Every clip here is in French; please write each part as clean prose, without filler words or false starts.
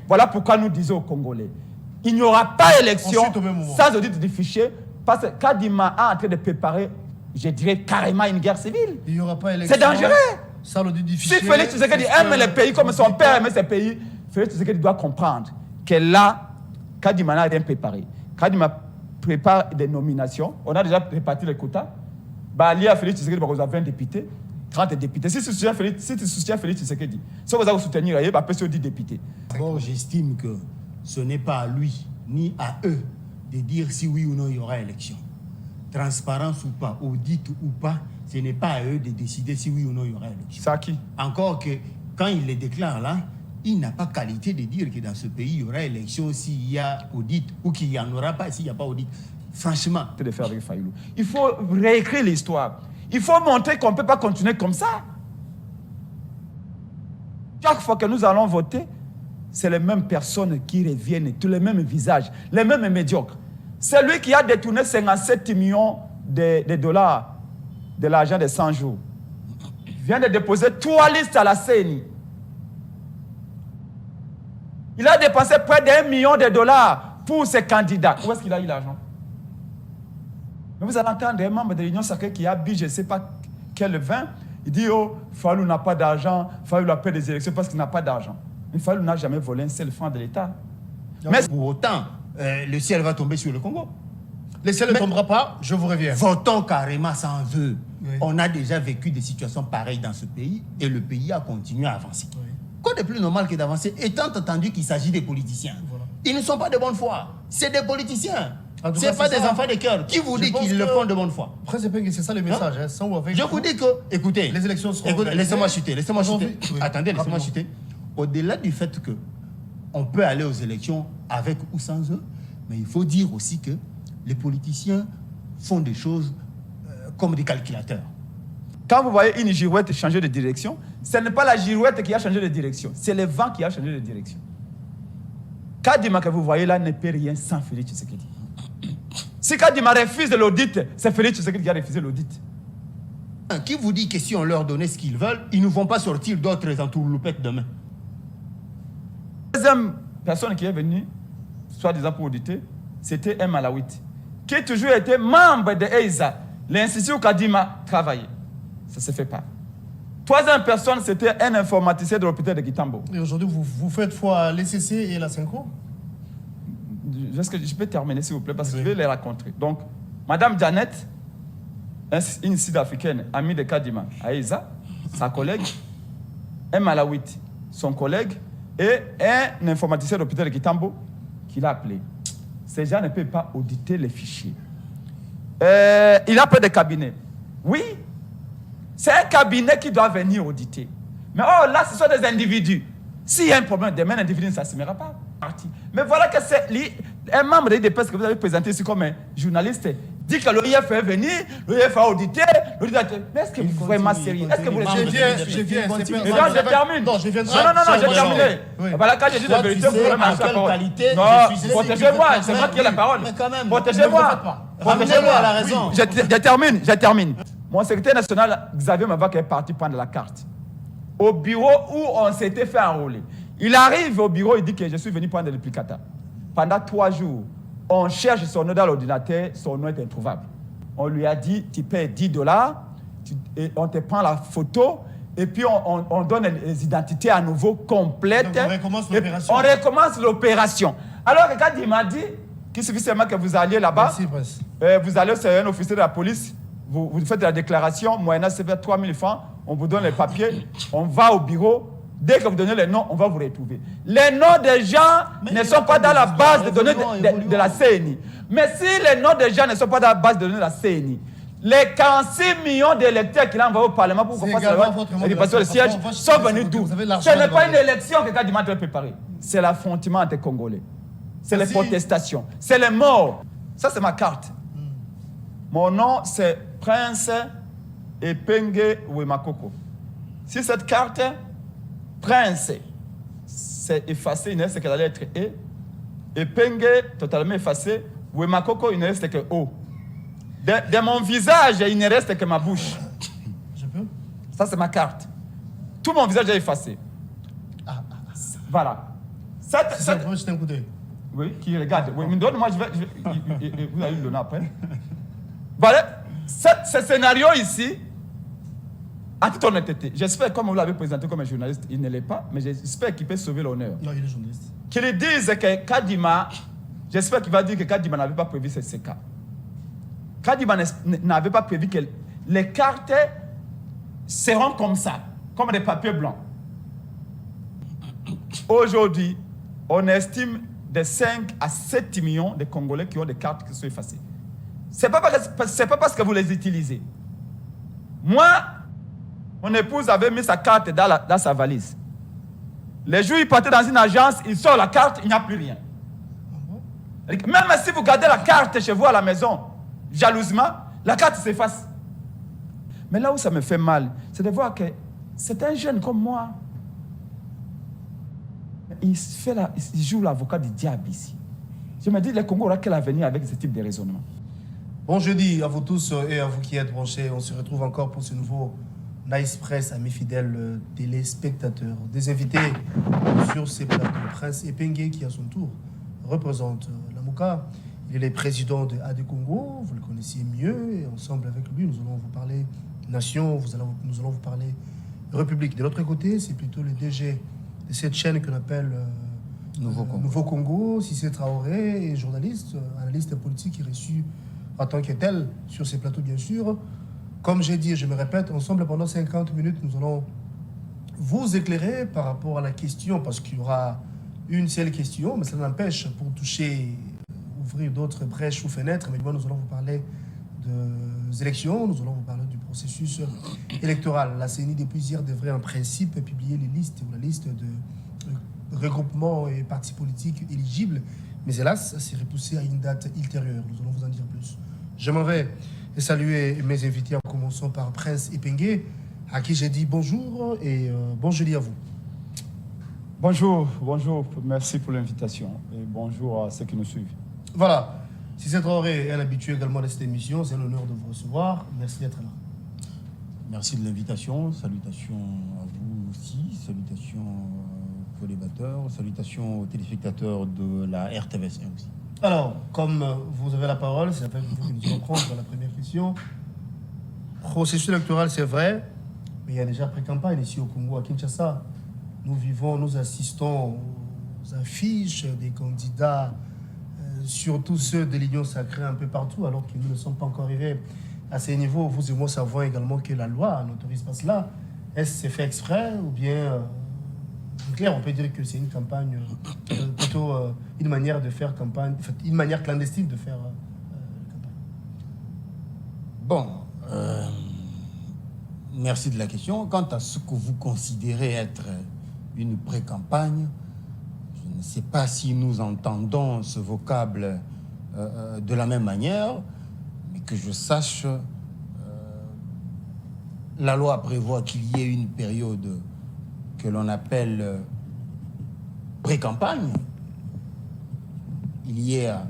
voilà pourquoi nous disons aux Congolais, il n'y aura pas élection sans audit du fichier, parce que Kadima est en train de préparer, je dirais carrément une guerre civile. Il n'y aura pas élection. C'est dangereux. Sans l'audit du fichier. Si Félix Tshisekedi aime les pays comme son père aimait ces pays, Félix Tshisekedi doit comprendre que là, Kadima n'a rien préparé. Kadima prépare des nominations. On a déjà réparti les quotas. Il y a Félix Tshisekedi, vous avez 20 députés, 30 députés. Si tu soutiens Félix Tshisekedi, si vous allez soutenir, il y a peut 10 députés. D'abord, j'estime que ce n'est pas à lui ni à eux de dire si oui ou non il y aura élection. Transparence ou pas, audit ou pas, ce n'est pas à eux de décider si oui ou non il y aura élection. C'est à qui? Encore que quand il les déclare là, il n'a pas qualité de dire que dans ce pays il y aura élection s'il y a audit ou qu'il n'y en aura pas s'il n'y a pas audit. Franchement. De faire avec Fayulu. Il faut réécrire l'histoire. Il faut montrer qu'on ne peut pas continuer comme ça. Chaque fois que nous allons voter, c'est les mêmes personnes qui reviennent, tous les mêmes visages, les mêmes médiocres. C'est lui qui a détourné 57 millions de dollars de l'argent de 100 jours. Il vient de déposer 3 listes à la CENI. Il a dépensé près d'1 million de dollars pour ses candidats. Où est-ce qu'il a eu l'argent? Mais vous allez entendre un membre de l'Union sacrée qui a bu je ne sais pas quel vin. Il dit, oh, Fayulu n'a pas d'argent, Fayulu a payé des élections parce qu'il n'a pas d'argent. Mais Fayulu n'a jamais volé un seul franc de l'État. Mais pour autant, le ciel va tomber sur le Congo. Le ciel ne tombera pas, je vous reviens. Votons carrément sans eux. Oui. On a déjà vécu des situations pareilles dans ce pays et le pays a continué à avancer. Oui. Quoi de plus normal que d'avancer, étant entendu qu'il s'agit des politiciens. Voilà. Ils ne sont pas de bonne foi. C'est des politiciens. Ce n'est pas des enfants de cœur. Qui vous dit qu'ils le font de bonne foi? Après, c'est ça le message. Hein? Sans ou avec je vous dis que, écoutez, les élections seront laissez-moi chuter. Laissez-moi chuter. Oui. Attendez, laissez-moi chuter. Au-delà du fait que on peut aller aux élections avec ou sans eux, mais il faut dire aussi que les politiciens font des choses comme des calculateurs. Quand vous voyez une girouette changer de direction, ce n'est pas la girouette qui a changé de direction, c'est le vent qui a changé de direction. Kadima que vous voyez là ne peut rien sans Félix Tshisekedi. Si Kadima refuse l'audit, c'est Félix Tshisekedi qui a refusé l'audit. Qui vous dit que si on leur donnait ce qu'ils veulent, ils ne vont pas sortir d'autres entourloupettes demain? La deuxième personne qui est venue, soi-disant pour auditer, c'était un Malawite, qui a toujours été membre de EISA, l'institut où Kadima travaillait. Ça ne se fait pas. Troisième personne, c'était un informaticien de l'hôpital de Kitambo. Et aujourd'hui, vous faites foi à l'ECC et la Synchro? Est-ce que je peux terminer, s'il vous plaît, parce que je vais les raconter. Donc, Madame Janet, une Sud-Africaine, amie de Kadima, à EISA, sa collègue, un Malawite, son collègue, et un informaticien de l'hôpital de Kitambo, qui l'a appelé. Ces gens ne peuvent pas auditer les fichiers. Il a peu de cabinets. Oui, c'est un cabinet qui doit venir auditer. Mais oh, là, ce sont des individus. S'il y a un problème, demain, l'individu ne s'assumera pas. Mais voilà que c'est un membre de l'IDPS que vous avez présenté ici comme un journaliste dit que l'OIF est venu, l'OIF a audité, l'OIF a... Mais est-ce que vous pouvez vraiment sérieux? Est-ce que vous Je viens. Je termine. Non, je viens. Non, j'ai terminé. Voilà, quand je dis la vérité, vous pouvez m'en faire parole. Non, protégez-moi, c'est moi qui ai la parole. Protégez-moi. Ramenez-le à la raison. Je termine. Mon secrétaire national, Xavier Mavak, est parti prendre la carte. Au bureau où on s'était fait enrôler. Il arrive au bureau, il dit que je suis venu prendre le duplicata. Pendant 3 jours, on cherche son nom dans l'ordinateur, son nom est introuvable. On lui a dit, tu payes $10, et on te prend la photo, et puis on donne les identités à nouveau complètes. Donc on recommence l'opération. On recommence l'opération. Alors que quand il m'a dit qu'il suffit seulement que vous alliez là-bas, vous allez sur un officier de la police, vous faites la déclaration, moyennant 3 000 francs, on vous donne les papiers, on va au bureau. Dès que vous donnez les noms, on va vous retrouver. Les noms des gens ne sont pas dans la base de données de la CENI. Mais si les noms des gens ne sont pas dans la base de données de la CENI, les 46 millions d'électeurs qu'il a envoyés au Parlement pour qu'on fasse le siège sont venus d'où? Ce n'est pas une élection que Kadima doit préparer. C'est l'affrontement entre Congolais. C'est les protestations. C'est les morts. Ça, c'est ma carte. Mon nom, c'est Prince Epenge Ouemakoko. Si cette carte... Prince, c'est effacé, il ne reste que la lettre E. Et Penge, totalement effacé. Ouemakoko, il ne reste que O. De mon visage, il ne reste que ma bouche. Je peux? Ça, c'est ma carte. Tout mon visage est effacé. Voilà. C'est un coup d'œil. Oui, qui regarde. Oui, mais donne-moi, vous allez le donner après. Voilà, ce scénario ici, à toute honnêteté, j'espère, comme vous l'avez présenté comme un journaliste, il ne l'est pas, mais j'espère qu'il peut sauver l'honneur. Non, il est journaliste. Qu'il dise que Kadima, j'espère qu'il va dire que Kadima n'avait pas prévu ces cas. Kadima n'avait pas prévu que les cartes seront comme ça, comme des papiers blancs. Aujourd'hui, on estime de 5 à 7 millions de Congolais qui ont des cartes qui sont effacées. Ce n'est pas parce que vous les utilisez. Moi, mon épouse avait mis sa carte dans sa valise. Les jours où il partait dans une agence, il sort la carte, il n'y a plus rien. Même si vous gardez la carte chez vous à la maison, jalousement, la carte s'efface. Mais là où ça me fait mal, c'est de voir que c'est un jeune comme moi. Il joue l'avocat du diable ici. Je me dis, le Congo aura quel avenir avec ce type de raisonnement? Bon jeudi à vous tous et à vous qui êtes branchés. On se retrouve encore pour ce nouveau Nice Press, amis fidèles téléspectateurs. Des invités sur ces plateaux. Prince Epenge qui à son tour représente la MOCA. Il est le président de AD Congo, vous le connaissiez mieux. Et ensemble avec lui, nous allons vous parler nation, nous allons vous parler république. De l'autre côté, c'est plutôt le DG de cette chaîne qu'on appelle Nouveau Congo, Cissé Traoré, et journaliste, analyste politique, qui est reçu en tant que tel sur ces plateaux, bien sûr. Comme j'ai dit, je me répète, ensemble pendant 50 minutes, nous allons vous éclairer par rapport à la question, parce qu'il y aura une seule question, mais ça n'empêche pour toucher, ouvrir d'autres brèches ou fenêtres. Mais nous allons vous parler des élections, nous allons vous parler du processus électoral. La CENI, depuis hier, devrait en principe publier les listes ou la liste de regroupements et partis politiques éligibles. Mais hélas, ça s'est repoussé à une date ultérieure. Nous allons vous en dire plus. Je m'en vais saluer mes invités, en commençant par Prince Epenge, à qui j'ai dit bonjour et bon jeudi à vous. Bonjour, merci pour l'invitation et bonjour à ceux qui nous suivent. Voilà, Cissé Traoré est un habitué également de cette émission, c'est l'honneur de vous recevoir. Merci d'être là. Merci de l'invitation, salutations à vous aussi, salutations aux co-débatteurs, salutations aux téléspectateurs de la RTVS1 aussi. Alors, comme vous avez la parole, c'est avec vous que nous allons prendre la première question. Processus électoral, c'est vrai, mais il y a déjà pré-campagne ici au Congo, à Kinshasa. Nous assistons aux affiches des candidats, surtout ceux de l'Union sacrée un peu partout, alors que nous ne sommes pas encore arrivés à ces niveaux. Vous et moi savons également que la loi n'autorise pas cela. Est-ce que c'est fait exprès ou bien, en clair, on peut dire que c'est une campagne, plutôt une manière de faire campagne, une manière clandestine de faire campagne. Bon, merci de la question. Quant à ce que vous considérez être une pré-campagne, je ne sais pas si nous entendons ce vocable de la même manière, mais que je sache, la loi prévoit qu'il y ait une période que l'on appelle pré-campagne. Il y a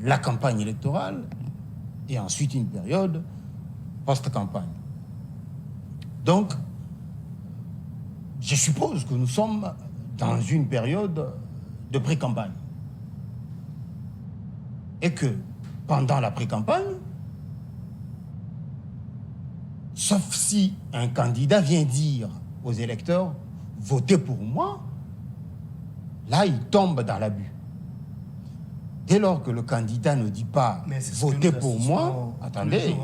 la campagne électorale et ensuite une période post-campagne. Donc, je suppose que nous sommes dans une période de pré-campagne. Et que pendant la pré-campagne, sauf si un candidat vient dire aux électeurs « votez pour moi », là, il tombe dans l'abus. Dès lors que le candidat ne dit pas « votez pour moi », attendez,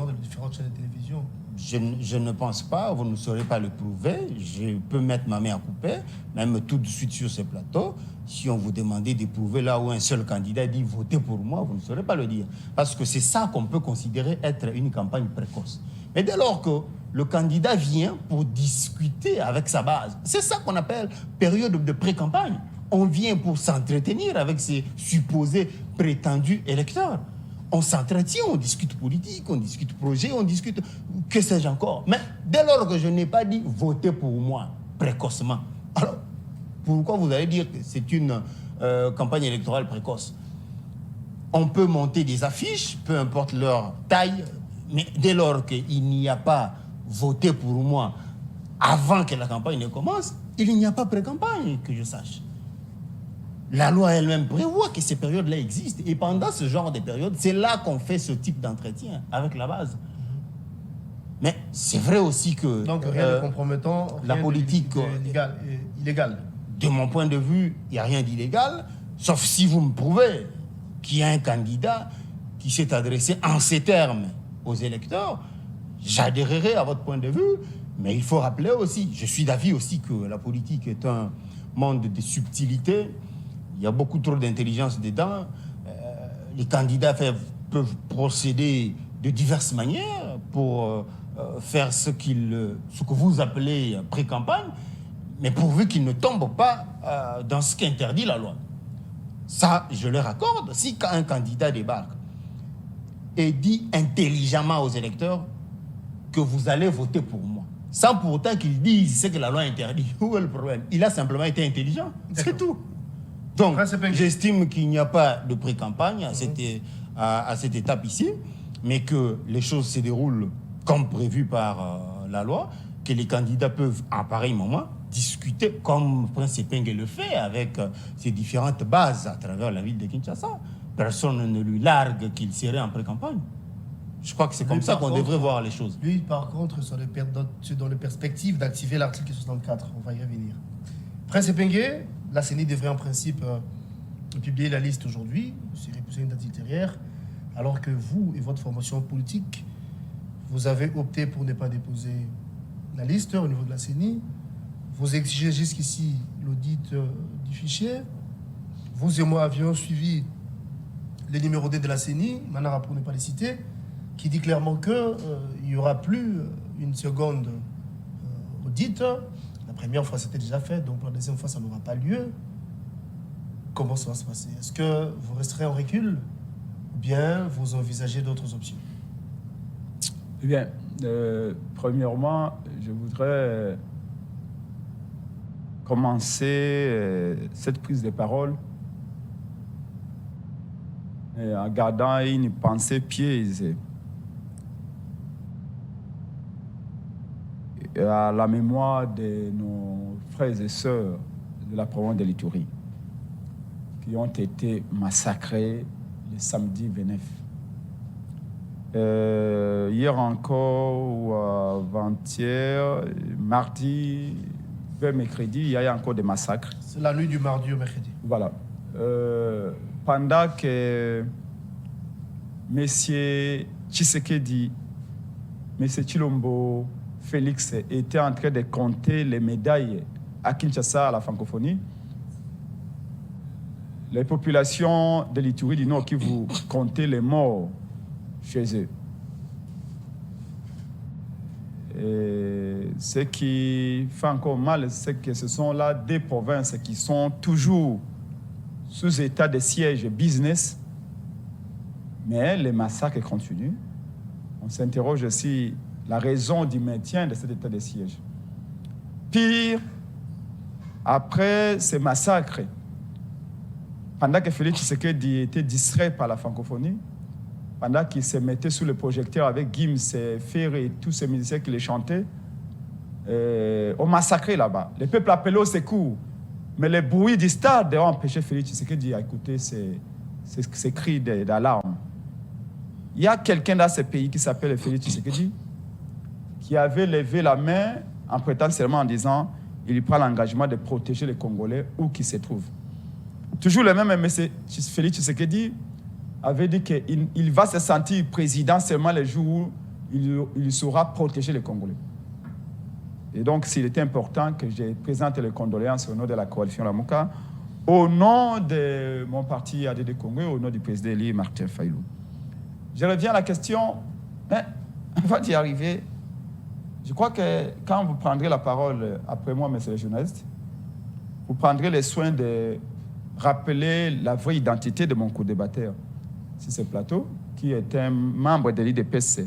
je ne pense pas, vous ne saurez pas le prouver, je peux mettre ma main à couper, même tout de suite sur ce plateau. Si on vous demandait de prouver là où un seul candidat dit « votez pour moi », vous ne saurez pas le dire. Parce que c'est ça qu'on peut considérer être une campagne précoce. Mais dès lors que le candidat vient pour discuter avec sa base, c'est ça qu'on appelle période de pré-campagne. On vient pour s'entretenir avec ses supposés prétendus électeurs. On s'entretient, on discute politique, on discute projet, on discute que sais-je encore. Mais dès lors que je n'ai pas dit « votez pour moi » précocement, alors pourquoi vous allez dire que c'est une campagne électorale précoce? On peut monter des affiches, peu importe leur taille, mais dès lors qu'il n'y a pas « votez pour moi » avant que la campagne ne commence, il n'y a pas pré-campagne, que je sache. La loi elle-même prévoit que ces périodes-là existent. Et pendant ce genre de périodes, c'est là qu'on fait ce type d'entretien avec la base. Mais c'est vrai aussi que... Donc rien de compromettant, la politique illégale. De mon point de vue, il n'y a rien d'illégal, sauf si vous me prouvez qu'il y a un candidat qui s'est adressé en ces termes aux électeurs. J'adhérerai à votre point de vue, mais il faut rappeler aussi, je suis d'avis aussi que la politique est un monde de subtilité. Il y a beaucoup trop d'intelligence dedans. Les candidats peuvent procéder de diverses manières pour faire ce que vous appelez pré-campagne, mais pourvu qu'ils ne tombent pas dans ce qu'interdit la loi. Ça, je leur accorde. Si un candidat débarque et dit intelligemment aux électeurs que vous allez voter pour moi, sans pour autant qu'il dise ce que la loi interdit, où est le problème? Il a simplement été intelligent, c'est tout. Donc, j'estime qu'il n'y a pas de pré-campagne à cette étape ici, mais que les choses se déroulent comme prévu par la loi, que les candidats peuvent, en pareil moment, discuter comme Prince Epenge le fait avec ses différentes bases à travers la ville de Kinshasa. Personne ne lui largue qu'il serait en pré-campagne. Je crois que c'est comme ça qu'on devrait voir les choses. Lui, par contre, dans les perspectives d'activer l'article 64, on va y revenir. Prince Epenge, la CENI devrait en principe publier la liste aujourd'hui, c'est repousser une date ultérieure, alors que vous et votre formation politique, vous avez opté pour ne pas déposer la liste au niveau de la CENI. Vous exigez jusqu'ici l'audit du fichier. Vous et moi avions suivi les numéros D de la CENI, Manara pour ne pas les citer, qui dit clairement qu'il n'y aura plus une seconde audit. La première fois, c'était déjà fait, donc la deuxième fois, ça n'aura pas lieu. Comment ça va se passer? Est-ce que vous resterez en recul ou bien vous envisagez d'autres options? Eh bien, premièrement, je voudrais commencer cette prise de parole en gardant une pensée pieuse à la mémoire de nos frères et sœurs de la province de l'Ituri qui ont été massacrés le samedi 29. Hier encore, ou avant-hier, mardi, vers mercredi, il y a eu encore des massacres. C'est la nuit du mardi au mercredi. Voilà. Pendant que M. Tshisekedi, M. Tshilombo, Félix était en train de compter les médailles à Kinshasa, à la francophonie, les populations de l'Ituri du Nord qui vous comptaient les morts chez eux. Et ce qui fait encore mal, c'est que ce sont là des provinces qui sont toujours sous état de siège business, mais les massacres continuent. On s'interroge aussi la raison du maintien de cet état de siège. Pire, après ces massacres, pendant que Félix Tshisekedi était distrait par la francophonie, pendant qu'il se mettait sous le projecteur avec Gims, Ferré et tous ces musiciens qui les chantaient, on massacrait là-bas. Le peuple appelait au secours. Mais les bruits du stade ont empêché Félix Tshisekedi à écouter ces cris d'alarme. Il y a quelqu'un dans ce pays qui s'appelle Félix Tshisekedi qui avait levé la main en prêtant serment en disant il prend l'engagement de protéger les Congolais où qu'ils se trouvent. Toujours le même M. Félix Tshisekedi avait dit qu'il va se sentir président seulement les jours où il saura protéger les Congolais. Et donc, s'il était important que je présente les condoléances au nom de la coalition Lamuka, au nom de mon parti ADD Congo, au nom du président Elie Martin Fayulu. Je reviens à la question, avant d'y arriver, je crois que quand vous prendrez la parole après moi, messieurs les journalistes, vous prendrez le soin de rappeler la vraie identité de mon co-débatteur sur ce plateau, qui est un membre de l'IDPC.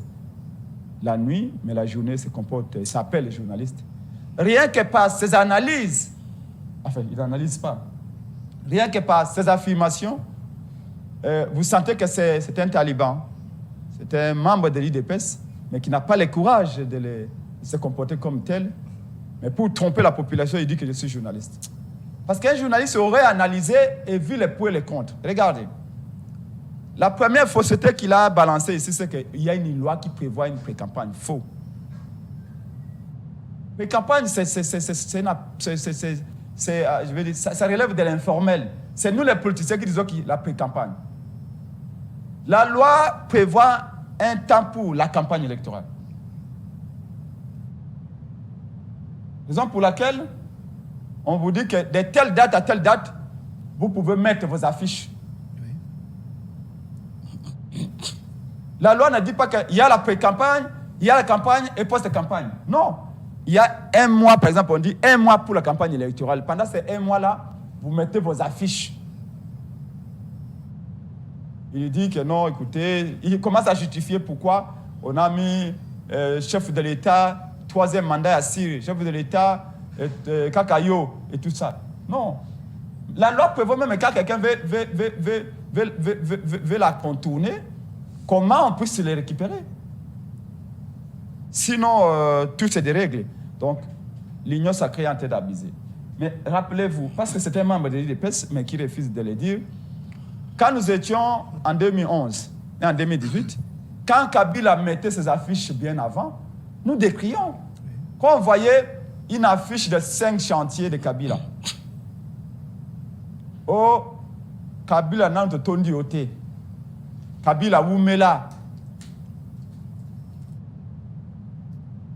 La nuit, mais la journée se comporte, il s'appelle journaliste. Rien que par ses analyses, enfin, il n'analyse pas, rien que par ses affirmations, vous sentez que c'est un taliban, c'est un membre de l'IDPS, mais qui n'a pas le courage de se comporter comme tel. Mais pour tromper la population, il dit que je suis journaliste. Parce qu'un journaliste aurait analysé et vu les pour et les contre. Regardez. La première fausseté qu'il a balancée ici, c'est qu'il y a une loi qui prévoit une pré-campagne. Faux. Pré-campagne, ça relève de l'informel. C'est nous les politiciens qui disons la pré-campagne. La loi prévoit un temps pour la campagne électorale. Raison pour laquelle on vous dit que de telle date à telle date, vous pouvez mettre vos affiches. Oui. La loi ne dit pas qu'il y a la pré-campagne, il y a la campagne et post-campagne. Non. Il y a un mois, par exemple, on dit un mois pour la campagne électorale. Pendant ces un mois-là, vous mettez vos affiches. Il dit que non, écoutez, il commence à justifier pourquoi on a mis chef de l'État, 3e mandat à Syrie, chef de l'État, Kakayo et tout ça. Non. La loi prévoit même quand quelqu'un veut la contourner, comment on peut se les récupérer? Sinon, tout c'est des règles. Donc, l'Union sacrée est en train d'abuser. Mais rappelez-vous, parce que c'est un membre de l'IDPS, mais qui refuse de le dire, quand nous étions en 2011 et en 2018, quand Kabila mettait ses affiches bien avant, nous décrions. Quand on voyait une affiche de 5 chantiers de Kabila, oh, Kabila n'a pas tondi au thé. Kabila Oumela.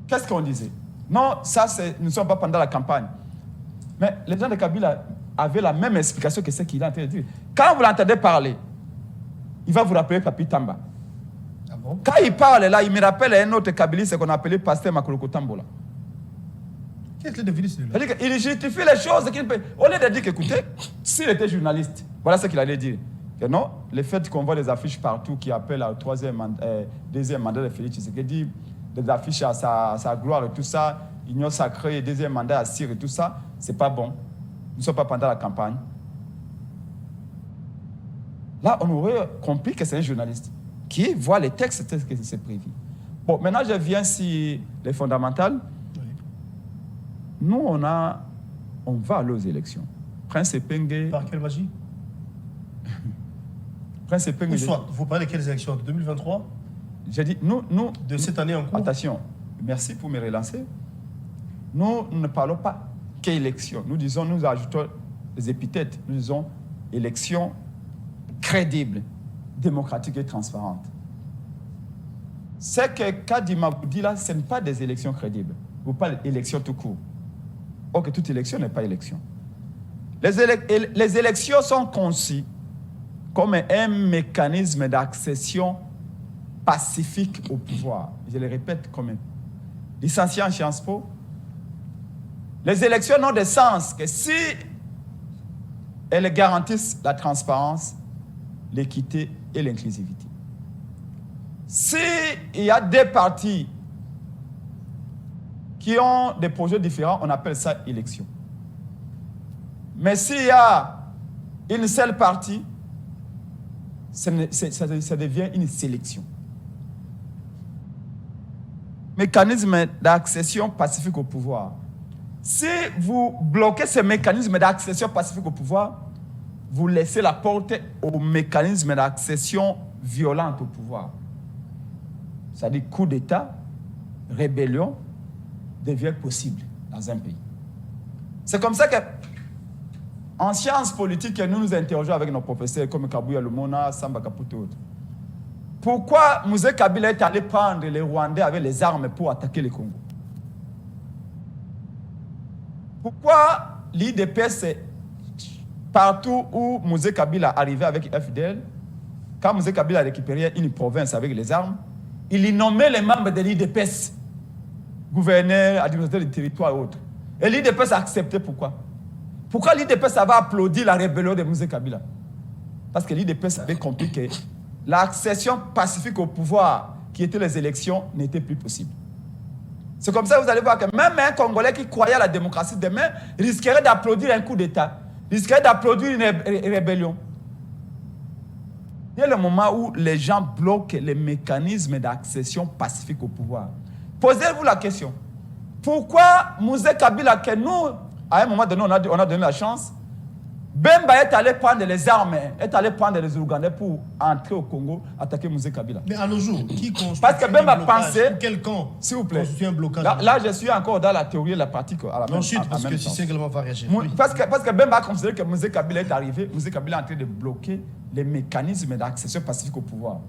Qu'est-ce qu'on disait? Non, ça, nous ne sommes pas pendant la campagne. Mais les gens de Kabila avaient la même explication que ce qu'il a en train de dire. Quand vous l'entendez parler, il va vous rappeler Papi Tamba. Ah bon? Quand il parle là, il me rappelle un autre Kabiliste qu'on appelait Pasteur Makoloko Tambola. Qu'est-ce qu'il est devenu celui-là? Il justifie les choses qu'il peut. Au lieu de dire qu'écoutez, s'il était journaliste, voilà ce qu'il allait dire. Que non, le fait qu'on voit des affiches partout qui appellent au 2e mandat de Félix Tshisekedi, des affiches à sa gloire et tout ça, Union sacrée, 2e mandat à Syrie et tout ça, c'est pas bon. Nous ne sommes pas pendant la campagne. Là, on aurait compris que c'est un journaliste qui voit les textes tels que c'est prévu. Bon, maintenant, je viens sur les fondamentales. Oui. Nous, on va aller aux élections. Prince Epenge... Par quelle magie? Prince Epenge... Vous parlez de quelles élections? De 2023? J'ai dit, nous... De cette année en cours? Attention, merci pour me relancer. Nous ne parlons pas qu'élection. Nous ajoutons les épithètes. Nous disons élection crédible, démocratique et transparente. C'est que Kadima vous dit là, ce n'est pas des élections crédibles. Vous parlez d'élections tout court. Or que toute élection n'est pas élection. Les élections sont conçues comme un mécanisme d'accession pacifique au pouvoir. Je le répète comme un licencié en Sciences Po. Les élections n'ont de sens que si elles garantissent la transparence, l'équité et l'inclusivité. S'il y a des partis qui ont des projets différents, on appelle ça élection. Mais s'il y a une seule partie, ça devient une sélection. Mécanisme d'accession pacifique au pouvoir. Si vous bloquez ce mécanisme d'accession pacifique au pouvoir, vous laissez la porte au mécanisme d'accession violente au pouvoir. C'est-à-dire coup d'État, rébellion devient possible dans un pays. C'est comme ça que, en sciences politiques, nous nous interrogeons avec nos professeurs comme Kabouya Lumona, Samba Kaputo et autres. Pourquoi Mouzé Kabila est allé prendre les Rwandais avec les armes pour attaquer le Congo? Pourquoi l'IDPS, partout où Mouzé Kabila arrivait avec FDL, quand Mouzé Kabila a récupéré une province avec les armes, il y nommait les membres de l'IDPS, gouverneurs, administrateurs du territoire et autres. Et l'IDPS a accepté pourquoi? Pourquoi l'IDPS avait applaudi la rébellion de Mouzé Kabila? Parce que l'IDPS avait compris que l'accession pacifique au pouvoir, qui était les élections, n'était plus possible. C'est comme ça que vous allez voir que même un Congolais qui croyait à la démocratie demain risquerait d'applaudir un coup d'État, risquerait d'applaudir une rébellion. Il y a le moment où les gens bloquent les mécanismes d'accession pacifique au pouvoir. Posez-vous la question. Pourquoi Mouzé Kabila, que nous, à un moment donné, on a donné la chance, Bemba est allé prendre les armes, est allé prendre les Ougandais pour entrer au Congo, attaquer Mosé Kabila. Mais à nos jours, qui construit Parce que Bemba pensait... Quel camp s'il vous plaît. construit un blocage? Là, je suis encore dans la théorie et la pratique à la même Non, chute, parce que si c'est également va réagir. Parce que Bemba a considéré que Mosé Kabila est arrivé, Mosé Kabila est en train de bloquer les mécanismes d'accession pacifique au pouvoir.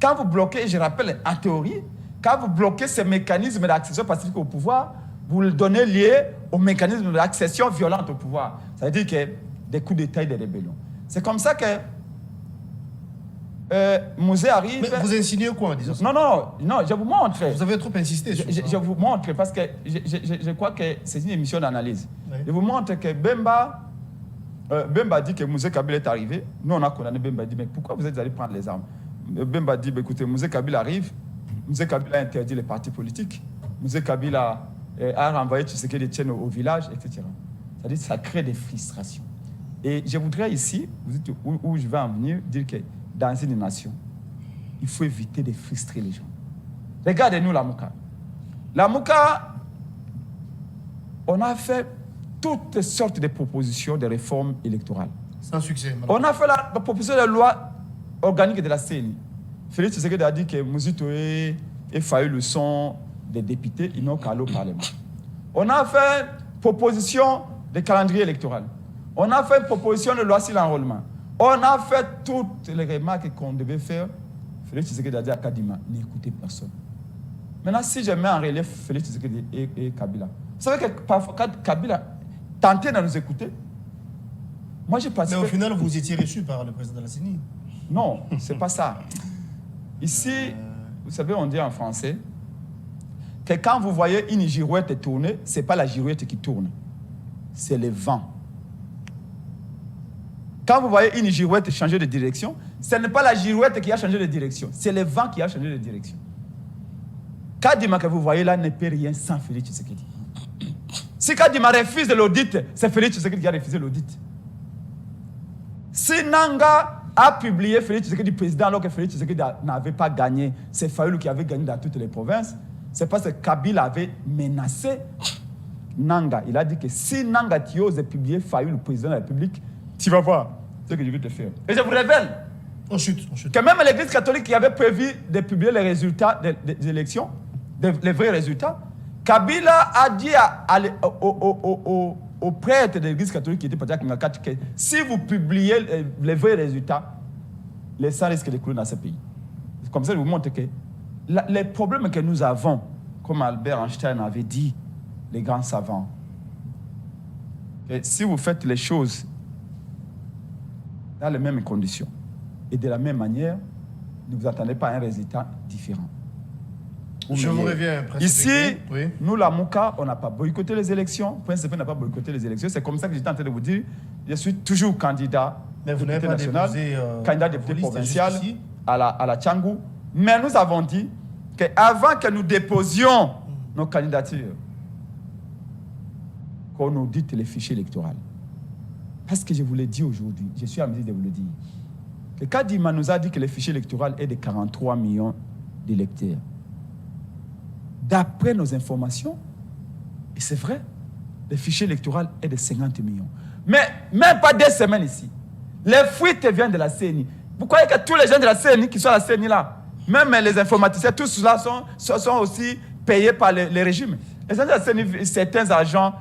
Quand vous bloquez, je rappelle, en théorie, quand vous bloquez ces mécanismes d'accession pacifique au pouvoir, vous le donnez lié aux mécanismes d'accession violente au pouvoir. Ça veut dire que des coups d'État et des rébellions. C'est comme ça que Mosé arrive... Mais vous insinuez quoi en disant ça? Non, je vous montre. Vous avez trop insisté sur ça. Je vous montre parce que je crois que c'est une émission d'analyse. Oui. Je vous montre que Bemba dit que Mosé Kabila est arrivé. Nous, on a condamné Bemba. Il dit, mais pourquoi vous êtes allés prendre les armes? Bemba dit, écoutez, Mosé Kabila arrive. Mosé Kabila a interdit les partis politiques. Mosé Kabila a renvoyé Tshisekedi Etienne au village, etc. C'est-à-dire que ça crée des frustrations. Et je voudrais ici, vous dites où je vais en venir, dire que dans une nation, il faut éviter de frustrer les gens. Regardez-nous la Mouka. La Mouka, on a fait toutes sortes de propositions de réformes électorales. Sans succès. On a fait la proposition de loi organique de la CENI. Félix Tshisekedi a dit que Mouzito et Fayulu sont des députés, ils n'ont qu'à aller au Parlement. On a fait proposition de calendrier électoral. On a fait proposition de loi sur l'enrôlement. On a fait toutes les remarques qu'on devait faire. Félix Tshisekedi a dit à Kadima, n'écoutez personne. Maintenant, si je mets en relief Félix Tshisekedi et Kabila, vous savez que parfois, quand Kabila tentait de nous écouter, moi j'ai participé... Mais au final, vous étiez reçu par le président de la CENI. Non, c'est pas ça. Ici, vous savez, on dit en français que quand vous voyez une girouette tourner, ce n'est pas la girouette qui tourne, c'est le vent. Quand vous voyez une girouette changer de direction, ce n'est pas la girouette qui a changé de direction, c'est le vent qui a changé de direction. Kadima que vous voyez là ne peut rien sans Félix Tshisekedi. Si Kadima refuse de l'audit, c'est Félix Tshisekedi qui a refusé l'audit. Si Nanga a publié Félix Tshisekedi président alors que Félix Tshisekedi n'avait pas gagné, c'est Fayulu qui avait gagné dans toutes les provinces, c'est parce que Kabila avait menacé Nanga. Il a dit que si Nanga tu oses publier Fayulu président de la République, tu vas voir ce que je vais te faire. Et je vous révèle que même l'Église catholique qui avait prévu de publier les résultats des élections, les vrais résultats, Kabila a dit aux prêtres de l'Église catholique qui étaient partis à Kingakati que si vous publiez les vrais résultats, les sangs risquent de couler dans ce pays. Comme ça, je vous montre que les problèmes que nous avons, comme Albert Einstein avait dit, les grands savants, que si vous faites les choses dans les mêmes conditions et de la même manière, ne vous attendez pas à un résultat différent. Je vous reviens. Ici, oui. Nous, la Mouka, on n'a pas boycotté les élections. PNCP n'a pas boycotté les élections. C'est comme ça que j'étais en train de vous dire, je suis toujours candidat député national, candidat député provincial à la Tchangou. Mais nous avons dit qu'avant que nous déposions nos candidatures, qu'on audite les fichiers électoraux. Parce que je vous l'ai dit aujourd'hui, je suis amusé de vous le dire, que Kadima nous a dit que le fichier électoral est de 43 millions d'électeurs. D'après nos informations, et c'est vrai, le fichier électoral est de 50 millions. Mais même pas 2 semaines ici. Les fuites viennent de la CENI. Vous croyez que tous les gens de la CENI qui sont à la CENI là, même les informaticiens, tous ceux-là sont aussi payés par les régimes. Les gens de la CENI, certains agents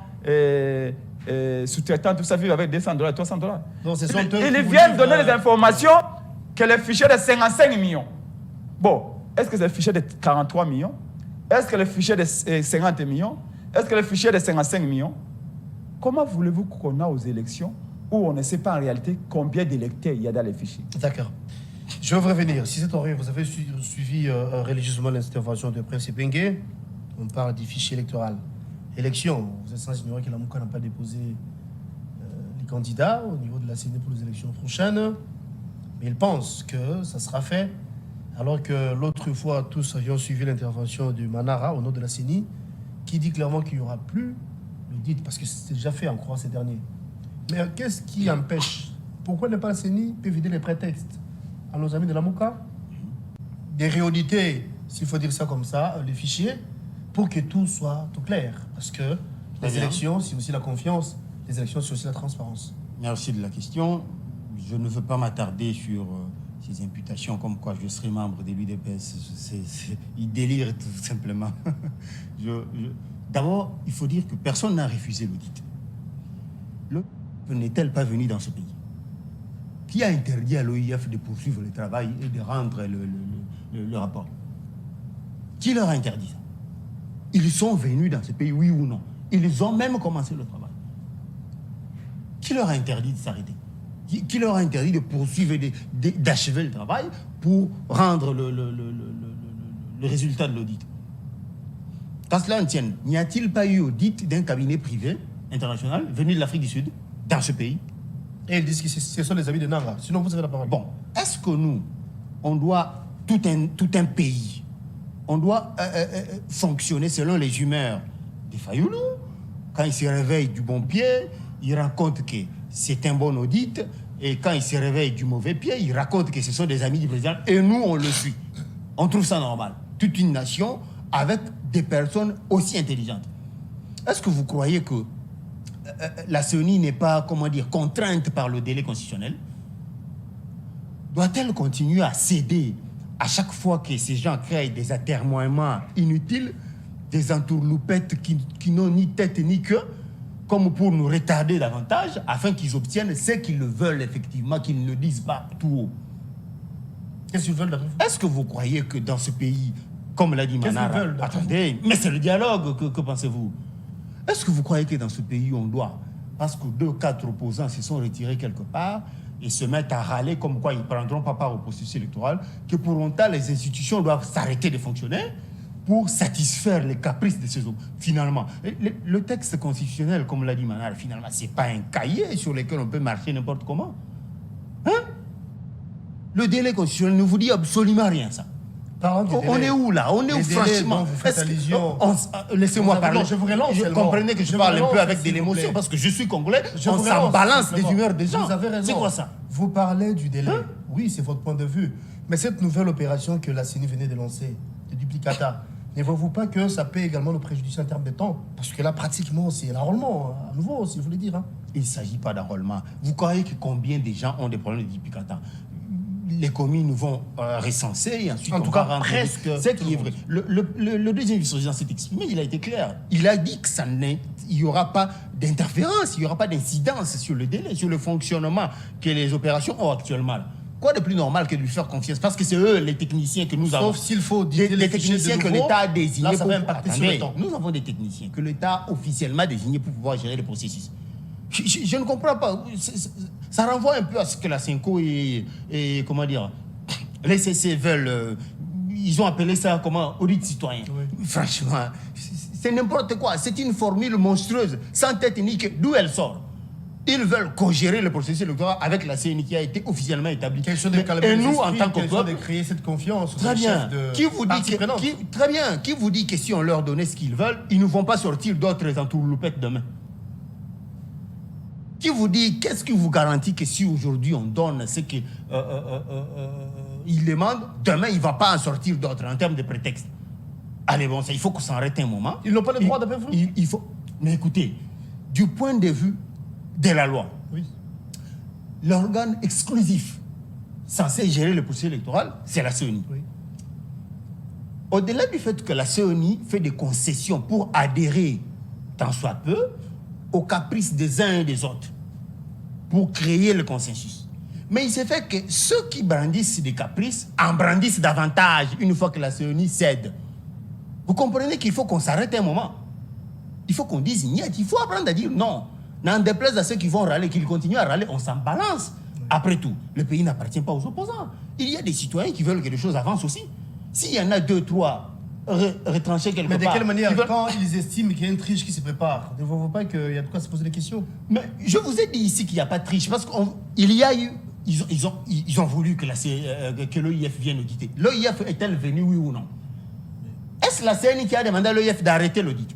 sous-traitants, tout ça, vivent avec $200, $300. Non, ils viennent donner les informations que le fichier de 55 millions. Bon, est-ce que c'est le fichier de 43 millions? Est-ce que le fichier de 50 millions? Est-ce que le fichier de 55 millions? Comment voulez-vous qu'on a aux élections où on ne sait pas en réalité combien d'électeurs il y a dans les fichiers? D'accord. Je vais revenir. Si c'est horrible, vous avez suivi religieusement l'intervention de Prince Epengue. On parle du fichier électoral. Élection, vous êtes sans ignorer que la Mouka n'a pas déposé les candidats au niveau de la CENI pour les élections prochaines. Mais il pense que ça sera fait. Alors que l'autre fois, tous avions suivi l'intervention de Manara au nom de la CENI, qui dit clairement qu'il n'y aura plus l'audit, parce que c'était déjà fait en croix ces derniers. Mais qu'est-ce qui empêche? Pourquoi ne pas la CENI peut vider les prétextes à nos amis de la Mouka, des réauditer, s'il faut dire ça comme ça, les fichiers, pour que tout soit tout clair? Parce que les élections, c'est aussi la confiance, les élections, c'est aussi la transparence. Merci de la question. Je ne veux pas m'attarder sur ces imputations comme quoi je serais membre de l'UDPS. Il délire tout simplement. D'abord, il faut dire que personne n'a refusé l'audit. L'OIF n'est-elle pas venue dans ce pays? Qui a interdit à l'OIF de poursuivre le travail et de rendre le rapport? Qui leur a interdit ça? Ils sont venus dans ce pays, oui ou non? Ils ont même commencé le travail. Qui leur a interdit de s'arrêter? Qui leur a interdit de poursuivre et d'achever le travail pour rendre le résultat de l'audit? Qu'à cela ne tienne, n'y a-t-il pas eu audit d'un cabinet privé international venu de l'Afrique du Sud dans ce pays? Et ils disent que ce sont les amis de Nanga. Sinon, vous avez la parole. Bon, est-ce que nous, on doit, tout un pays, on doit fonctionner selon les humeurs des Fayoulou? Quand ils se réveillent du bon pied, ils racontent que c'est un bon audit. Et quand ils se réveillent du mauvais pied, ils racontent que ce sont des amis du président. Et nous, on le suit. On trouve ça normal. Toute une nation avec des personnes aussi intelligentes. Est-ce que vous croyez que la CENI n'est pas, comment dire, contrainte par le délai constitutionnel? Doit-elle continuer à céder à chaque fois que ces gens créent des atermoiements inutiles, des entourloupettes qui n'ont ni tête ni queue, comme pour nous retarder davantage, afin qu'ils obtiennent ce qu'ils veulent effectivement, qu'ils ne disent pas tout haut? Qu'est-ce qu'ils veulent d'après vous? Est-ce que vous croyez que dans ce pays, comme l'a dit Manara, attendez, mais c'est le dialogue, que pensez-vous? Est-ce que vous croyez que dans ce pays, on doit, parce que 2 ou 4 opposants se sont retirés quelque part et se mettent à râler comme quoi ils ne prendront pas part au processus électoral, que pour longtemps, les institutions doivent s'arrêter de fonctionner pour satisfaire les caprices de ces hommes? Finalement, le texte constitutionnel, comme l'a dit Manara, finalement, ce n'est pas un cahier sur lequel on peut marcher n'importe comment. Hein? Le délai constitutionnel ne vous dit absolument rien, ça. On est où là? On est où franchement? Laissez-moi parler. Non, je vous relance. Je comprenez que je parle un peu avec de l'émotion parce que je suis congolais. On s'en balance des humeurs des gens. Vous avez raison. C'est quoi ça? Vous parlez du délai. Oui, c'est votre point de vue. Mais cette nouvelle opération que la CENI venait de lancer, de duplicata, ne voyez-vous pas que ça peut également nous préjudicer en termes de temps? Parce que là, pratiquement, c'est l'enrôlement, à nouveau, si vous voulez dire. Il ne s'agit pas d'enrôlement. Vous croyez que combien de gens ont des problèmes de duplicata? Les communes vont recenser et ensuite en tout cas, presque. C'est qui est vrai. Le deuxième vice-président s'est exprimé, il a été clair. Il a dit que il n'y aura pas d'interférence, il n'y aura pas d'incidence sur le délai, sur le fonctionnement que les opérations ont actuellement. Quoi de plus normal que de lui faire confiance? Parce que c'est eux les techniciens que nous avons. Sauf s'il faut des techniciens que l'État a désignés. Là, ça va impacter sur le temps. Nous avons des techniciens que l'État a officiellement désignés pour pouvoir gérer le processus. Je ne comprends pas. Ça renvoie un peu à ce que la Senko et comment dire, les CC veulent. Ils ont appelé ça comment? Audit citoyen. Oui. Franchement, c'est n'importe quoi. C'est une formule monstrueuse, sans tête ni queue. D'où elle sort? Ils veulent co-gérer le processus électoral avec la CENI qui a été officiellement établie. Et nous, en tant que peuple, de créer cette confiance. Très bien. Qui vous dit que si on leur donnait ce qu'ils veulent, ils ne vont pas sortir d'autres entourloupettes demain? Qui vous dit, qu'est-ce qui vous garantit que si aujourd'hui on donne ce qu'ils demandent, demain il ne va pas en sortir d'autres en termes de prétexte? Allez, bon, ça, il faut qu'on s'arrête un moment. Ils n'ont pas le droit d'après vous? Il faut. Mais écoutez, du point de vue de la loi, oui, l'organe exclusif censé gérer le processus électoral, c'est la CENI. Oui. Au-delà du fait que la CENI fait des concessions pour adhérer, tant soit peu, aux caprices des uns et des autres, pour créer le consensus. Mais il s'est fait que ceux qui brandissent des caprices en brandissent davantage une fois que la CENI cède. Vous comprenez qu'il faut qu'on s'arrête un moment. Il faut qu'on dise niet. Il faut apprendre à dire non. N'en déplaise à ceux qui vont râler, qu'ils continuent à râler, on s'en balance. Après tout, le pays n'appartient pas aux opposants. Il y a des citoyens qui veulent que les choses avancent aussi. S'il y en a 2, 3 retranchés quelque part... Mais de quelle manière, quand ils estiment qu'il y a une triche qui se prépare, ne voyez-vous pas qu'il y a de quoi se poser des questions? Mais je vous ai dit ici qu'il n'y a pas de triche, parce qu'il y a eu... Ils ont voulu que l'OIF vienne auditer. L'OIF est-elle venue, oui ou non? Est-ce la CENI qui a demandé à l'OIF d'arrêter l'audit?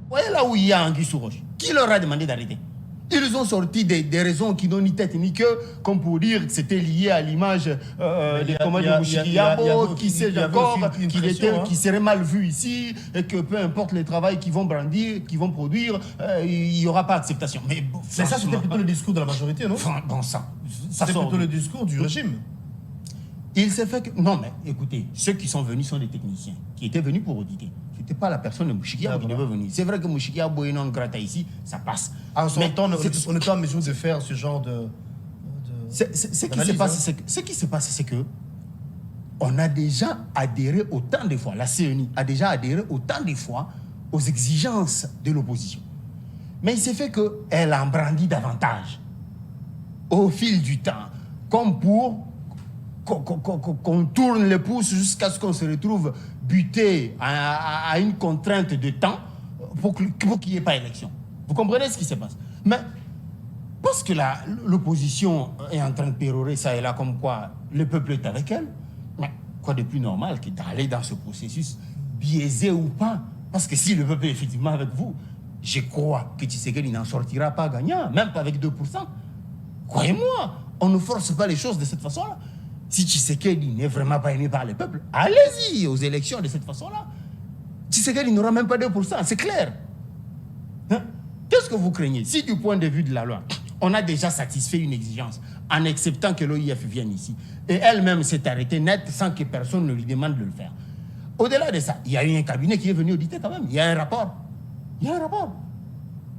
Vous voyez là où il y a Anguille sous roche. Qui leur a demandé d'arrêter? Ils ont sorti des raisons qui n'ont ni tête ni queue, comme pour dire que c'était lié à l'image des commandes de Mouchikiyabo, qui sait encore, qui serait mal vu ici, et que peu importe le travail qu'ils vont brandir, qu'ils vont produire, il n'y aura pas acceptation. Mais, bon, ça, c'était plutôt le discours de la majorité, non? Bon, ça c'était plutôt le discours du régime. Il s'est fait que... Non, mais écoutez, ceux qui sont venus sont des techniciens, qui étaient venus pour auditer. Ce n'était pas la personne de Mouchikiyabo qui devait venir. C'est vrai que Mouchikiyabo est non grata ici, ça passe. En son temps, on était en mesure de faire ce genre de... Ce qui se passe, c'est que on a déjà adhéré autant de fois, la CENI a déjà adhéré autant de fois aux exigences de l'opposition. Mais il s'est fait qu'elle en brandit davantage au fil du temps, comme pour qu'on tourne les pouces jusqu'à ce qu'on se retrouve buté à une contrainte de temps pour qu'il n'y ait pas élection. Vous comprenez ce qui se passe? Mais parce que l'opposition est en train de pérorer ça et là, comme quoi le peuple est avec elle, mais quoi de plus normal que d'aller dans ce processus, biaisé ou pas? Parce que si le peuple est effectivement avec vous, je crois que Tshisekedi n'en sortira pas gagnant, même pas avec 2%. Croyez-moi, on ne force pas les choses de cette façon-là. Si Tshisekedi n'est vraiment pas aimé par le peuple, allez-y aux élections de cette façon-là. Tshisekedi n'aura même pas 2%, c'est clair. Hein? Qu'est-ce que vous craignez? Si du point de vue de la loi, on a déjà satisfait une exigence en acceptant que l'OIF vienne ici, et elle-même s'est arrêtée net sans que personne ne lui demande de le faire. Au-delà de ça, il y a eu un cabinet qui est venu auditer quand même. Il y a un rapport. Il y a un rapport.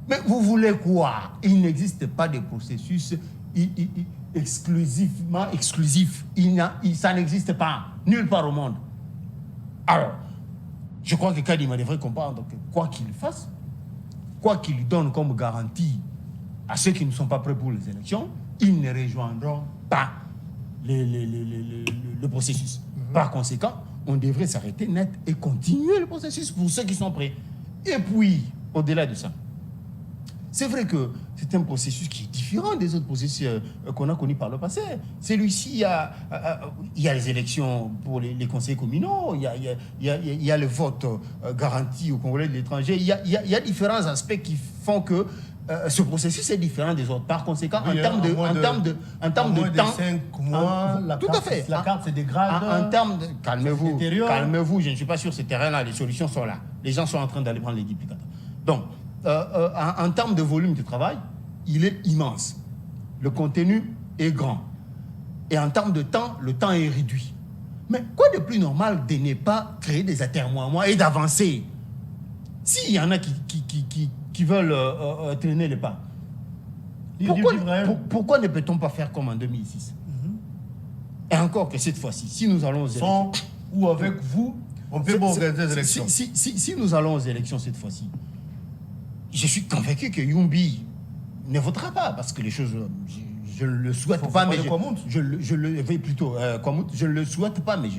Mais vous voulez quoi? Il n'existe pas de processus exclusivement exclusif. Ça n'existe pas nulle part au monde. Alors, je crois que Kadima devrait comprendre que quoi qu'il fasse, quoi qu'il donne comme garantie à ceux qui ne sont pas prêts pour les élections, ils ne rejoindront pas le processus. Par conséquent, on devrait s'arrêter net et continuer le processus pour ceux qui sont prêts. Et puis, au-delà de ça, c'est vrai que c'est un processus qui est différent des autres processus qu'on a connus par le passé. Celui-ci, il y a les élections pour les conseils communaux, il y a le vote garanti aux Congolais de l'étranger, il y a différents aspects qui font que ce processus est différent des autres. Par conséquent, oui, en termes de temps... 5 mois, la carte se dégrade. En termes de... Calmez-vous, je ne suis pas sur ce terrain-là, les solutions sont là. Les gens sont en train d'aller prendre les duplicateurs. Donc, en termes de volume de travail, il est immense. Le contenu est grand. Et en termes de temps, le temps est réduit. Mais quoi de plus normal de ne pas créer des atermoiements et d'avancer? S'il y en a qui veulent traîner les pas, pourquoi ne peut-on pas faire comme en 2006? Et encore que cette fois-ci, si nous allons aux élections... ou avec vous, on peut organiser des élections. Si nous allons aux élections cette fois-ci, je suis convaincu que Yumbi ne votera pas parce que les choses, je ne le souhaite pas, mais je ne le souhaite pas, mais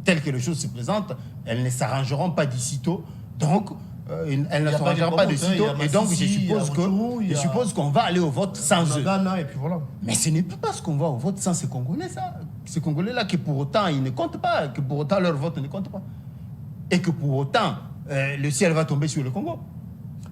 tel que les choses se présentent, elles ne s'arrangeront pas d'ici tôt. Donc, elles ne s'arrangeront pas d'ici tôt. Et donc, je suppose qu'on va aller au vote sans eux. Et puis voilà. Mais ce n'est pas parce qu'on va au vote sans ces Congolais, ces Congolais-là, que pour autant, ils ne comptent pas, que pour autant, leur vote ne compte pas. Et que pour autant, le ciel va tomber sur le Congo.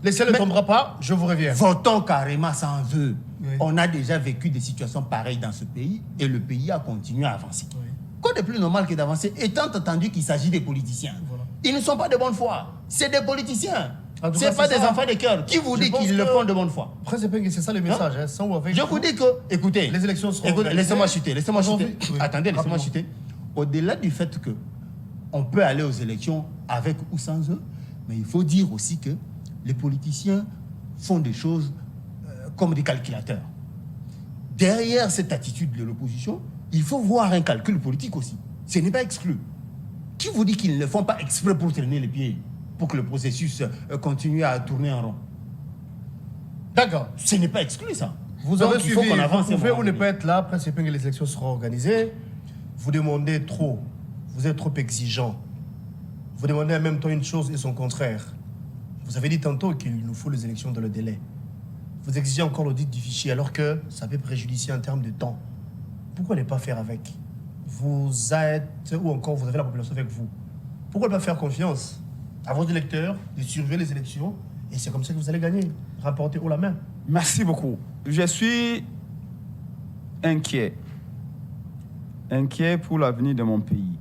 Le ciel ne tombera pas, je vous reviens. Votons carrément sans eux. Oui. On a déjà vécu des situations pareilles dans ce pays et le pays a continué à avancer. Oui. Quoi de plus normal que d'avancer, étant entendu qu'il s'agit des politiciens? Voilà. Ils ne sont pas de bonne foi. C'est des politiciens. Ce n'est pas des enfants de cœur. Qui vous dit qu'ils le font de bonne foi? C'est ça le message. Hein? Sans ou avec je vous dis que, écoutez, les élections seront laissez-moi chuter. Oui. Attendez, laissez-moi chuter. Au-delà du fait qu'on peut aller aux élections avec ou sans eux, mais il faut dire aussi que les politiciens font des choses comme des calculateurs. Derrière cette attitude de l'opposition, il faut voir un calcul politique aussi. Ce n'est pas exclu. Qui vous dit qu'ils ne le font pas exprès pour traîner les pieds, pour que le processus continue à tourner en rond? D'accord. Ce n'est pas exclu, ça. Vous avez suivi, vous pouvez ou ne pas être là, après que les élections seront organisées. Vous demandez trop. Vous êtes trop exigeant. Vous demandez en même temps une chose et son contraire. Vous avez dit tantôt qu'il nous faut les élections dans le délai. Vous exigez encore l'audit du fichier alors que ça peut préjudicier en termes de temps. Pourquoi ne pas faire avec? Vous êtes, ou encore vous avez la population avec vous. Pourquoi ne pas faire confiance à vos électeurs de surveiller les élections et c'est comme ça que vous allez gagner, rapporter haut la main? Merci beaucoup. Je suis inquiet. Inquiet pour l'avenir de mon pays.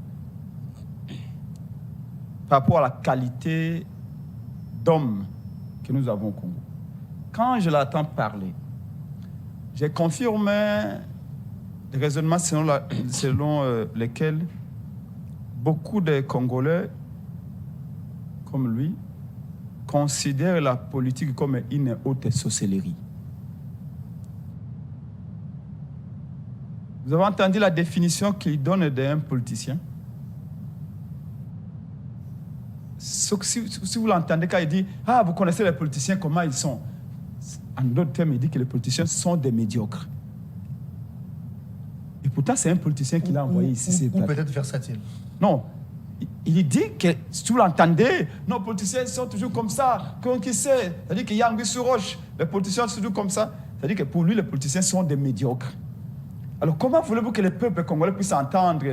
Par rapport à la qualité d'homme que nous avons au Congo. Quand je l'entends parler, j'ai confirmé des raisonnements selon lesquels beaucoup de Congolais, comme lui, considèrent la politique comme une haute sorcellerie. Vous avez entendu la définition qu'il donne d'un politicien? Si vous l'entendez quand il dit « Ah, vous connaissez les politiciens, comment ils sont ?» En d'autres termes, il dit que les politiciens sont des médiocres. Et pourtant, c'est un politicien qu'il a envoyé ici. Ou peut-être versatile. Non. Il dit que, si vous l'entendez, nos politiciens sont toujours comme ça. Qui sait? C'est-à-dire qu'il y a Anguille sur roche. Les politiciens sont toujours comme ça. C'est-à-dire que pour lui, les politiciens sont des médiocres. Alors, comment voulez-vous que le peuple congolais puisse entendre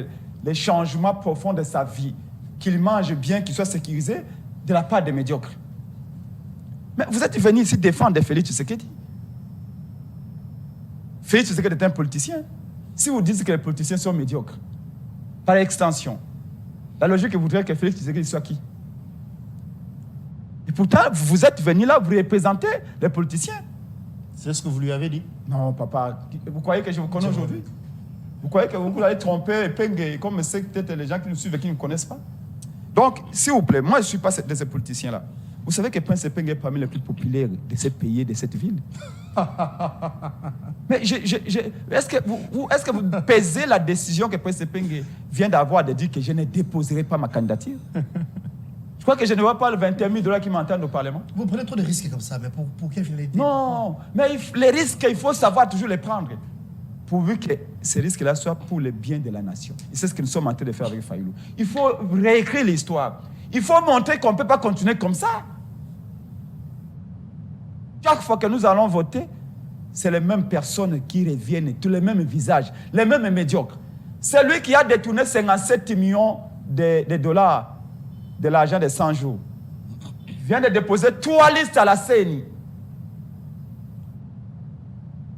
les changements profonds de sa vie, qu'il mange bien, qu'il soit sécurisé, de la part des médiocres? Mais vous êtes venu ici défendre Félix Tshisekedi. Félix Tshisekedi est un politicien. Si vous dites que les politiciens sont médiocres, par extension, la logique voudrait que Félix Tshisekedi soit qui? Et pourtant, vous êtes venu là, vous représentez les politiciens. C'est ce que vous lui avez dit? Non, papa. Vous croyez que je vous connais aujourd'hui? Vous croyez que vous allez tromper Penge, comme c'est peut-être les gens qui nous suivent et qui ne me connaissent pas? Donc, s'il vous plaît, moi, je ne suis pas de ces politiciens-là. Vous savez que Prince Penge est parmi les plus populaires de ce pays et de cette ville. Mais est-ce que vous pesez la décision que Prince Penge vient d'avoir de dire que je ne déposerai pas ma candidature? Je crois que je ne vois pas le 21 000 $ qui m'entendent au Parlement. Vous prenez trop de risques comme ça, mais pour quelle finalité? Non, mais les risques, il faut savoir toujours les prendre. Pourvu que ces risques-là soient pour le bien de la nation. Et c'est ce que nous sommes en train de faire avec Fayulu. Il faut réécrire l'histoire. Il faut montrer qu'on ne peut pas continuer comme ça. Chaque fois que nous allons voter, c'est les mêmes personnes qui reviennent, tous les mêmes visages, les mêmes médiocres. C'est lui qui a détourné 57 millions de dollars de l'argent de 100 jours. Il vient de déposer 3 listes à la CENI.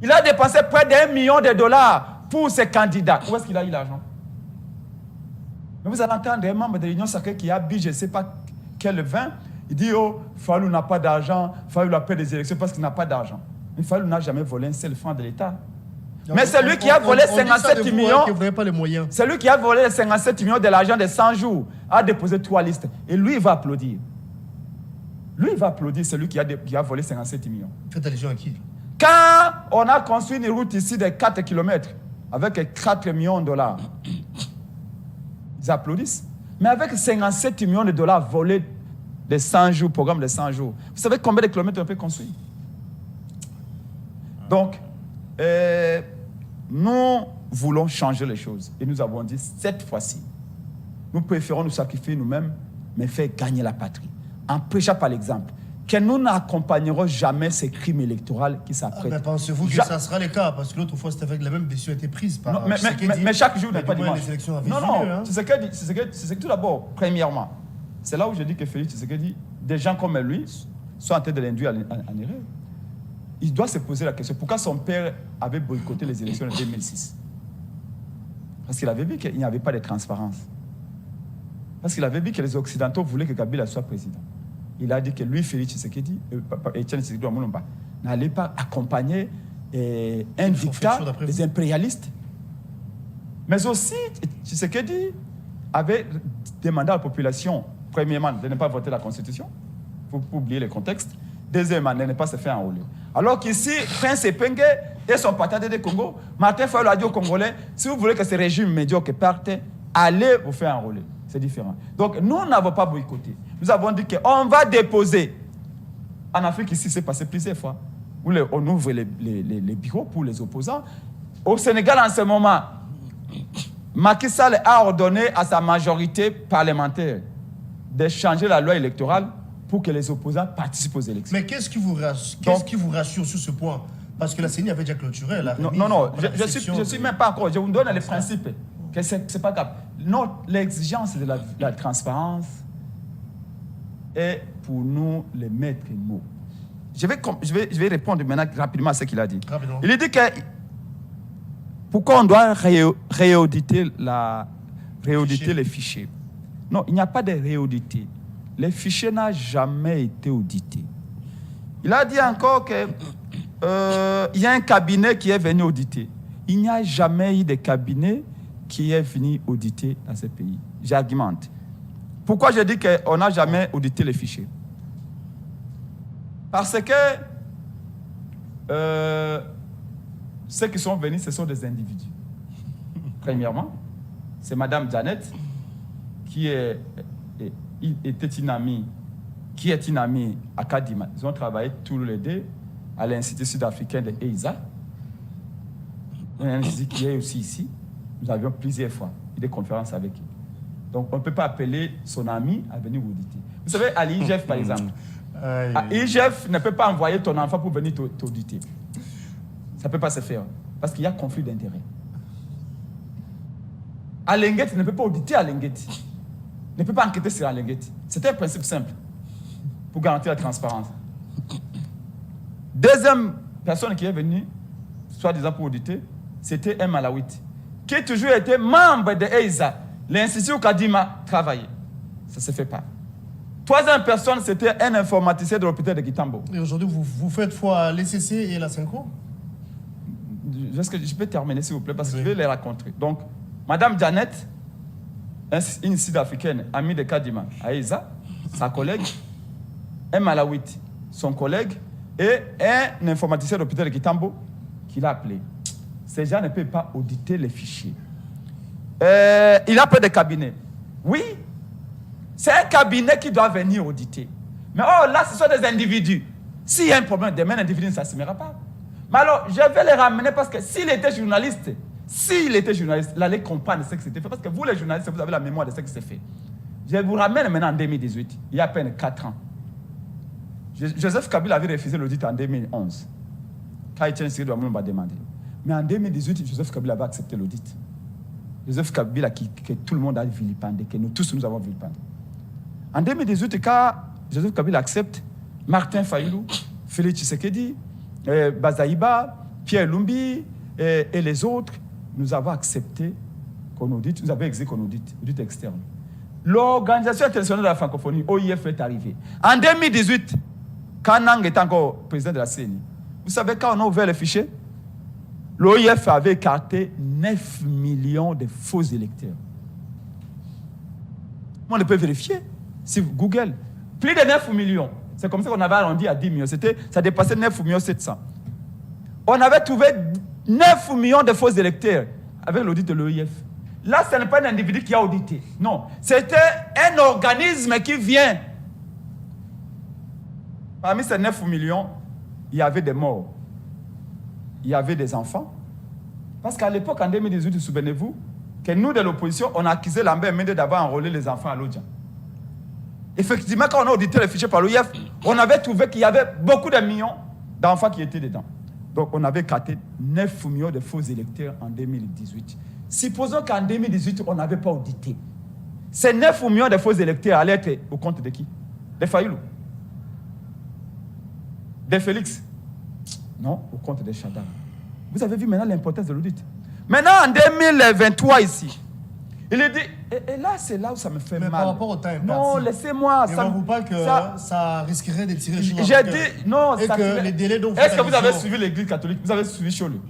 Il a dépensé près d'1 million de dollars pour ses candidats. Où est-ce qu'il a eu l'argent? Mais vous allez entendre un membre de l'Union sacrée qui a bu, je ne sais pas quel vin. Il dit, oh, Fayulu n'a pas d'argent, Fayulu a peur des élections parce qu'il n'a pas d'argent. Mais Fayulu n'a jamais volé un seul franc de l'État. Mais c'est lui qui a volé 57 millions. C'est lui qui a volé 57 millions de l'argent de 100 jours, a déposé 3 listes. Et lui, il va applaudir. Lui, il va applaudir, c'est lui qui a volé 57 millions. Faites allusion à qui? Quand on a construit une route ici de 4 km avec 4 millions de dollars, ils applaudissent. Mais avec 57 millions de dollars volés de 100 jours, programme de 100 jours, vous savez combien de kilomètres on peut construire? Donc, nous voulons changer les choses. Et nous avons dit, cette fois-ci, nous préférons nous sacrifier nous-mêmes, mais faire gagner la patrie. En prêchant par l'exemple. Que nous n'accompagnerons jamais ces crimes électoraux qui s'apprêtent. Mais pensez-vous que ça sera le cas? Parce que l'autre fois, c'était avec la même décision a été prise par... Non, mais chaque jour n'est pas dimanche. Les élections avaient c'est ce que tout d'abord, premièrement, c'est là où je dis que Félix Tshisekedi, des gens comme lui sont en train de l'induire en erreur. Il doit se poser la question, pourquoi son père avait boycotté les élections de 2006? Parce qu'il avait vu qu'il n'y avait pas de transparence. Parce qu'il avait vu que les Occidentaux voulaient que Kabila soit président. Il a dit que lui, Félix Tshisekedi, Etienne Tshisekedi Amulomba, n'allait pas accompagner un dictat des impérialistes. Mais aussi, Tshisekedi avait demandé à la population, premièrement, de ne pas voter la Constitution, pour oublier le contexte. Deuxièmement, de ne pas se faire enrôler. Alors qu'ici, Prince Penge et son partenaire de Congo, Martin Fayulu a dit aux Congolais, si vous voulez que ce régime médiocre parte, allez vous faire enrôler. C'est différent. Donc, nous n'avons pas boycotté. Nous avons dit qu'on va déposer. En Afrique, ici, c'est passé plusieurs fois. Où on ouvre les bureaux pour les opposants. Au Sénégal, en ce moment, Macky Sall a ordonné à sa majorité parlementaire de changer la loi électorale pour que les opposants participent aux élections. Mais qu'est-ce qui vous rassure sur ce point? Parce que la CENI avait déjà clôturé la remise. Non, je suis même pas encore. Je vous donne les principes. Que c'est pas grave. Non, l'exigence de la transparence est pour nous le maître mot. je vais répondre maintenant rapidement à ce qu'il a dit. Rapidement. Il a dit que pourquoi on doit réauditer les fichiers. Non, il n'y a pas de réauditer. Les fichiers n'ont jamais été audités. Il a dit encore que il y a un cabinet qui est venu auditer. Il n'y a jamais eu de cabinet qui est venu auditer dans ce pays. J'argumente. Pourquoi je dis qu'on n'a jamais audité les fichiers? Parce que ceux qui sont venus, ce sont des individus. Premièrement, c'est Mme Janet, qui était une amie, à Kadima. Ils ont travaillé tous les deux à l'Institut sud-africain de EISA. Un institut qui est aussi ici. Nous avions plusieurs fois eu des conférences avec eux. Donc, on ne peut pas appeler son ami à venir vous auditer. Vous savez, à l'IGF, par exemple, l'IGF ne peut pas envoyer ton enfant pour venir t'auditer. Ça ne peut pas se faire, parce qu'il y a conflit d'intérêts. Alenguet ne peut pas auditer Alenguet. Ne peut pas enquêter sur Alenguet. C'était un principe simple pour garantir la transparence. Deuxième personne qui est venue, soi-disant pour auditer, c'était un Malawite, qui a toujours été membre de EISA, l'Institut où Kadima travaillait. Ça ne se fait pas. Troisième personne, c'était un informaticien de l'hôpital de Kitambo. Et aujourd'hui, vous faites foi à l'ECC et la Synchro? Je peux terminer, s'il vous plaît, parce que je vais les raconter. Donc, Mme Janet, une sud-africaine, amie de Kadima, à EISA, sa collègue, un Malawite, son collègue, et un informaticien de l'hôpital de Kitambo, qui l'a appelé. Ces gens ne peuvent pas auditer les fichiers. Il a peu de cabinets. Oui, c'est un cabinet qui doit venir auditer. Mais oh, là, ce sont des individus. S'il y a un problème, demain, l'individu ne s'assumera pas. Mais alors, je vais les ramener parce que s'il était journaliste, il allait comprendre ce qui s'était fait. Parce que vous, les journalistes, vous avez la mémoire de ce qui s'est fait. Je vous ramène maintenant en 2018, il y a à peine 4 ans. Joseph Kabila avait refusé l'audit en 2011. Quand Etienne Tshisekedi m'a demandé. Mais en 2018, Joseph Kabila avait accepté l'audit. Joseph Kabila que tout le monde a vilipendé, que nous tous nous avons vilipendé. En 2018, quand Joseph Kabila accepte, Martin Fayulu, Félix Tshisekedi, Bazaïba, Pierre Lumbi et les autres, nous avons accepté qu'on audite, nous avons exigé qu'on audite externe. L'Organisation internationale de la francophonie, OIF, est arrivée. En 2018, quand Nang était encore président de la CENI, vous savez, quand on a ouvert les fichiers, l'OIF avait écarté 9 millions de faux électeurs. On peut vérifier, si vous Google, plus de 9 millions. C'est comme ça qu'on avait arrondi à 10 millions. Ça dépassait 9 millions 700. On avait trouvé 9 millions de faux électeurs avec l'audit de l'OIF. Là, ce n'est pas un individu qui a audité. Non, c'était un organisme qui vient. Parmi ces 9 millions, il y avait des morts. Il y avait des enfants. Parce qu'à l'époque, en 2018, souvenez-vous, que nous, de l'opposition, on a accusé Lambert Mende d'avoir enrôlé les enfants à l'Odja. Effectivement, quand on a audité les fichiers par l'OIF, on avait trouvé qu'il y avait beaucoup de millions d'enfants qui étaient dedans. Donc, on avait capté 9 millions de faux électeurs en 2018. Supposons qu'en 2018, on n'avait pas audité. Ces 9 millions de faux électeurs allaient être au compte de qui? De Fayulu? De Félix? Non, au compte de Chadar. Vous avez vu maintenant l'importance de l'audit. Maintenant, en 2023, ici, il est dit, et là, c'est là où ça me fait mal. Par rapport au time, non, laissez-moi. Ne vous pas que ça risquerait de tirer sur j'ai dit, non, et ça que les délais dont est-ce que vous avez suivi l'Église catholique? Vous avez suivi Cholu?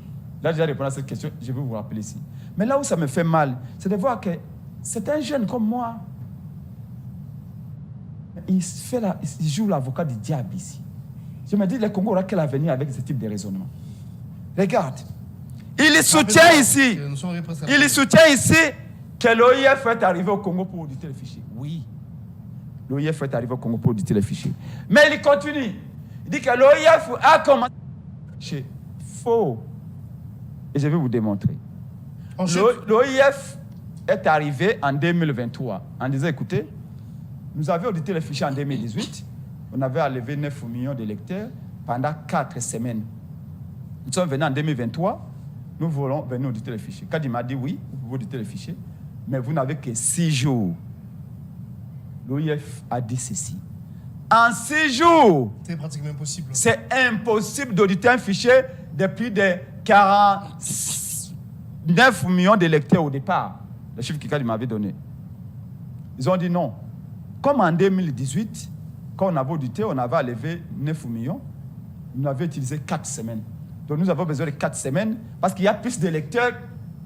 Là, j'ai répondu à cette question, je vais vous rappeler ici. Mais là où ça me fait mal, c'est de voir que c'est un jeune comme moi. Il joue l'avocat du diable ici. Je me dis, le Congo aura quel avenir avec ce type de raisonnement? Regarde. Il soutient ici que l'OIF est arrivé au Congo pour auditer les fichiers. Oui. L'OIF est arrivé au Congo pour auditer les fichiers. Mais il continue. Il dit que l'OIF a commencé. C'est faux. Et je vais vous démontrer. L'OIF est arrivé en 2023 en disant, écoutez, nous avions audité les fichiers en 2018. On avait enlevé 9 millions d'électeurs pendant 4 semaines. Nous sommes venus en 2023. Nous voulons venir auditer les fichiers. Quand il m'a dit oui, vous pouvez auditer les fichiers, mais vous n'avez que 6 jours. L'OIF a dit ceci. en 6 jours. C'est pratiquement impossible. C'est impossible d'auditer un fichier de plus de 49 millions d'électeurs au départ. Le chiffre qu'il m'avait donné. Ils ont dit non. Comme en 2018, quand on avait audité, on avait enlevé 9 millions. Nous avions utilisé 4 semaines. Donc nous avons besoin de 4 semaines parce qu'il y a plus d'électeurs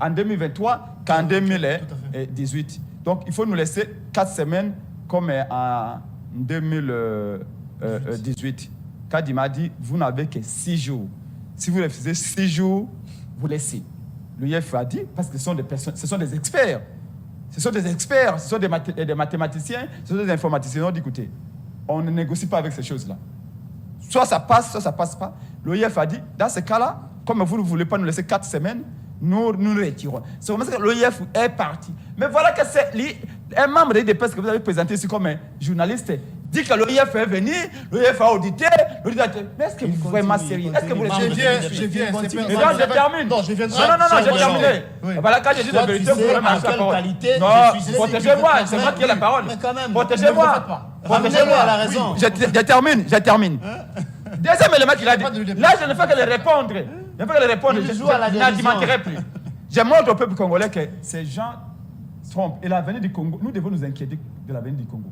en 2023 qu'en 2018. Donc il faut nous laisser 4 semaines comme en 2018. Kadi m'a dit, vous n'avez que 6 jours. Si vous refusez 6 jours, vous laissez. L'UEF a dit, parce que ce sont des personnes, ce sont des experts. Ce sont des experts, ce sont des mathématiciens, ce sont des informaticiens. On dit, écoutez, on ne négocie pas avec ces choses-là. Soit ça passe, soit ça ne passe pas. L'OIF a dit, dans ce cas-là, comme vous ne voulez pas nous laisser 4 semaines, nous retirons. C'est comme ça que l'OIF est parti. Mais voilà que c'est un membre de l'IDPS que vous avez présenté ici comme un journaliste dit que l'OIF est venu, l'OIF a audité, l'OIF a... Mais est-ce que vous êtes vraiment sérieux? Est-ce que vous Je viens. je termine. Non, je viens. Non, j'ai terminé. Voilà, quand je dis la vérité, vous pouvez marcher la parole. Non, protégez-moi, c'est moi qui ai la parole. Protégez-moi. Protégez-moi à la raison. Je termine. Deuxième élément qu'il a dit. Là, je ne fais que le répondre. Je ne fais que le répondre. Je n'argumenterai plus. Je montre au peuple congolais que ces gens trompent. Et l'avenir du Congo, nous devons nous inquiéter de l'avenir du Congo.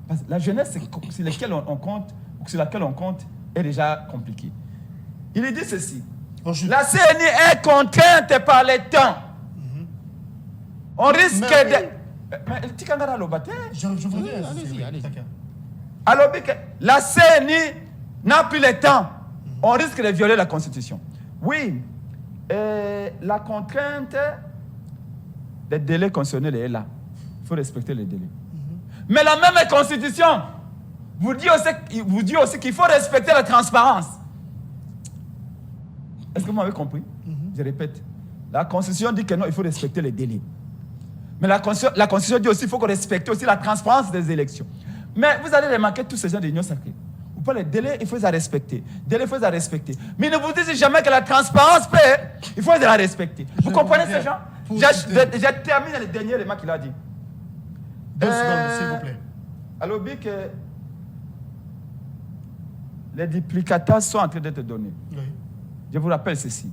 Parce que la jeunesse sur laquelle on compte, ou sur laquelle on compte, est déjà compliquée. Il dit ceci. La CNI est contrainte par les temps. On risque de... Mais Tikangara Lobate. Je reviens. Allez-y. Alors, la CNI n'a plus le temps. On risque de violer la Constitution. Oui, la contrainte des délais constitutionnels est là. Il faut respecter les délais. Mais la même Constitution vous dit aussi qu'il faut respecter la transparence. Est-ce que vous m'avez compris? Je répète. La Constitution dit que non, il faut respecter les délais. Mais la Constitution dit aussi qu'il faut respecter aussi la transparence des élections. Mais vous allez remarquer tous ces gens d'union sacrée. Vous parlez de délai, il faut les respecter. Délai, il faut les respecter. Mais ne vous dites jamais que la transparence paie, il faut la respecter. Vous comprenez ces gens? Je termine le dernier élément qu'il a dit. 2 secondes, s'il vous plaît. Alors, que les duplicata sont en train d'être donnés. Oui. Je vous rappelle ceci.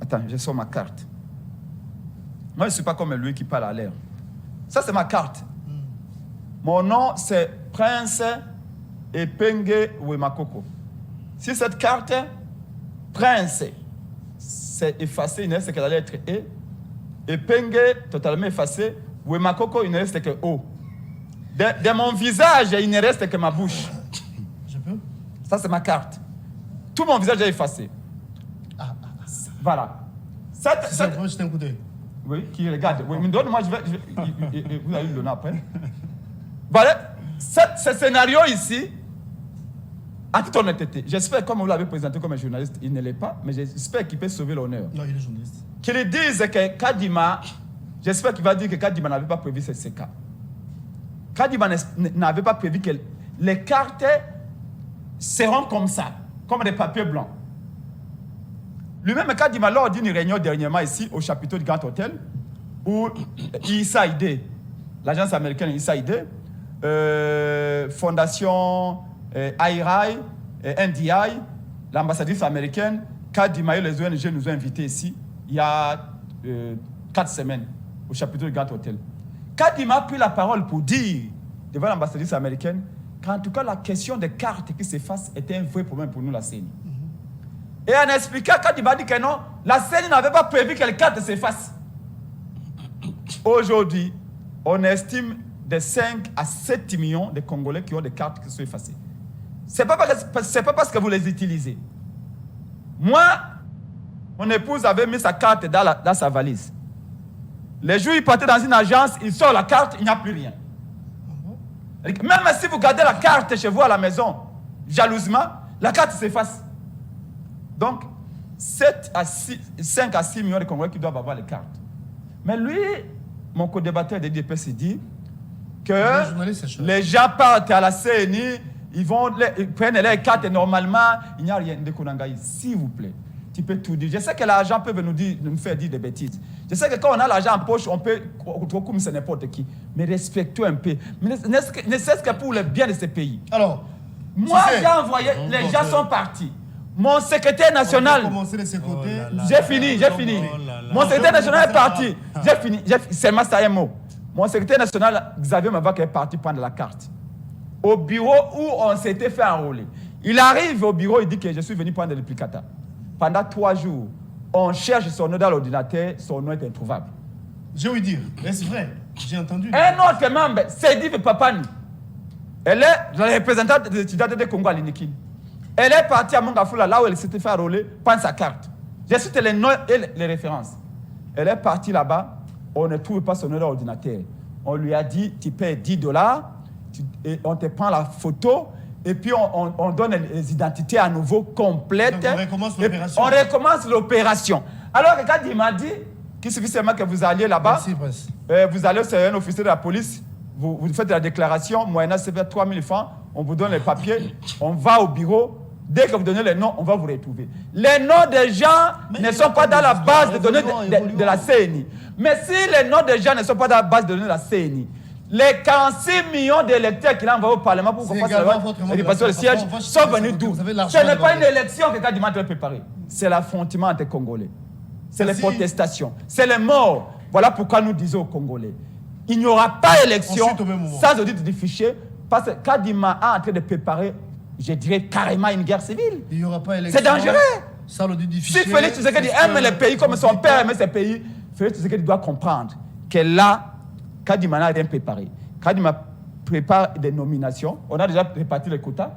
Attends, je sors ma carte. Moi, je ne suis pas comme lui qui parle à l'air. Ça, c'est ma carte. Mon nom, c'est Prince Epenge Ouemakoko. Si cette carte, Prince, c'est effacé, il ne reste que la lettre E. Epenge, totalement effacé. Ouemakoko, il ne reste que O. De mon visage, il ne reste que ma bouche. Je peux? Ça, c'est ma carte. Tout mon visage est effacé. Voilà. Je vais jeter un coup d'œil. Oui, qui regarde. Oui, mais donne-moi, vous allez le donner après. Voilà. Ce scénario ici, à toute honnêteté, j'espère, comme vous l'avez présenté comme un journaliste, il ne l'est pas, mais j'espère qu'il peut sauver l'honneur. Non, il est journaliste. Qu'il dise que Kadima, j'espère qu'il va dire que Kadima n'avait pas prévu ces cas. Kadima n'avait pas prévu que les cartes seront comme ça, comme des papiers blancs. Lui-même, Kadima, lors d'une réunion dernièrement ici, au chapiteau du Grand Hôtel, où USAID, l'agence américaine USAID, Fondation IRI, NDI, l'ambassadrice américaine, Kadima et les ONG nous ont invités ici, il y a 4 semaines, au chapiteau du Grand Hôtel. Kadima a pris la parole pour dire, devant l'ambassadrice américaine, qu'en tout cas, la question des cartes qui s'effacent était un vrai problème pour nous, la CENI. Et en expliquant, Kadima a dit que non, la CENI n'avait pas prévu que les cartes s'effacent. Aujourd'hui, on estime de 5 à 7 millions de Congolais qui ont des cartes qui sont effacées. Ce n'est pas parce que vous les utilisez. Moi, mon épouse avait mis sa carte dans sa valise. Les jours où il partait dans une agence, il sort la carte, il n'y a plus rien. Même si vous gardez la carte chez vous à la maison, jalousement, la carte s'efface. Donc, 5 à 6 millions de Congolais qui doivent avoir les cartes. Mais lui, mon co-débatteur de l'IDPS, dit que les gens partent à la CNI, ils prennent les cartes et normalement, il n'y a rien de Konangaï. S'il vous plaît, tu peux tout dire. Je sais que l'argent peut nous faire dire des bêtises. Je sais que quand on a l'argent en poche, on peut comme c'est n'importe qui. Mais respectons un peu. Ne serait-ce que pour le bien de ce pays. Alors, moi, j'ai envoyé, les gens sont partis. Mon secrétaire national. J'ai fini. Mon secrétaire national est parti. J'ai fini. Seulement ça un mot. Mon secrétaire national, Xavier Mavak, est parti prendre la carte. Au bureau où on s'était fait enrôler. Il arrive au bureau, il dit que je suis venu prendre le duplicata. Pendant 3 jours, on cherche son nom dans l'ordinateur, son nom est introuvable. Je vais dire, c'est vrai, j'ai entendu. Un autre membre, Seydi Papani. Elle est la représentante des étudiants de Congo à l'Inikin. Elle est partie à Mongafula, là où elle s'était fait enrôler, prendre sa carte. J'ai cité les noms et les références. Elle est partie là-bas, on ne trouve pas son nom dans l'ordinateur. On lui a dit, tu payes $10, et on te prend la photo, et puis on donne les identités à nouveau complètes. Donc on recommence l'opération. On recommence l'opération. Alors, quand il m'a dit qu'il suffit seulement que vous alliez là-bas, vous allez sur un officier de la police, vous faites la déclaration, moyennant CFA 3 000 francs, on vous donne les papiers, on va au bureau. Dès que vous donnez les noms, on va vous retrouver. Les noms des gens ne sont pas dans la base de données de la CNI. Mais si les noms des gens ne sont pas dans la base de données de la CNI, les 46 millions d'électeurs qu'il a envoyés au Parlement pour qu'on fasse le siège sont venus d'où? Ce n'est pas une élection que Kadima doit préparer. C'est l'affrontement entre Congolais. C'est les protestations. C'est les morts. Voilà pourquoi nous disons aux Congolais, il n'y aura pas d'élection sans audit du fichier, parce que Kadima est en train de préparer, je dirais carrément une guerre civile. Il n'y aura pas d'élection. C'est dangereux. Sans l'audit du fichier. Si Félix Tshisekedi aime les pays comme son père aimait ses pays, Félix Tshisekedi doit comprendre que là, Kadima n'a rien préparé. Kadima prépare des nominations. On a déjà réparti les quotas.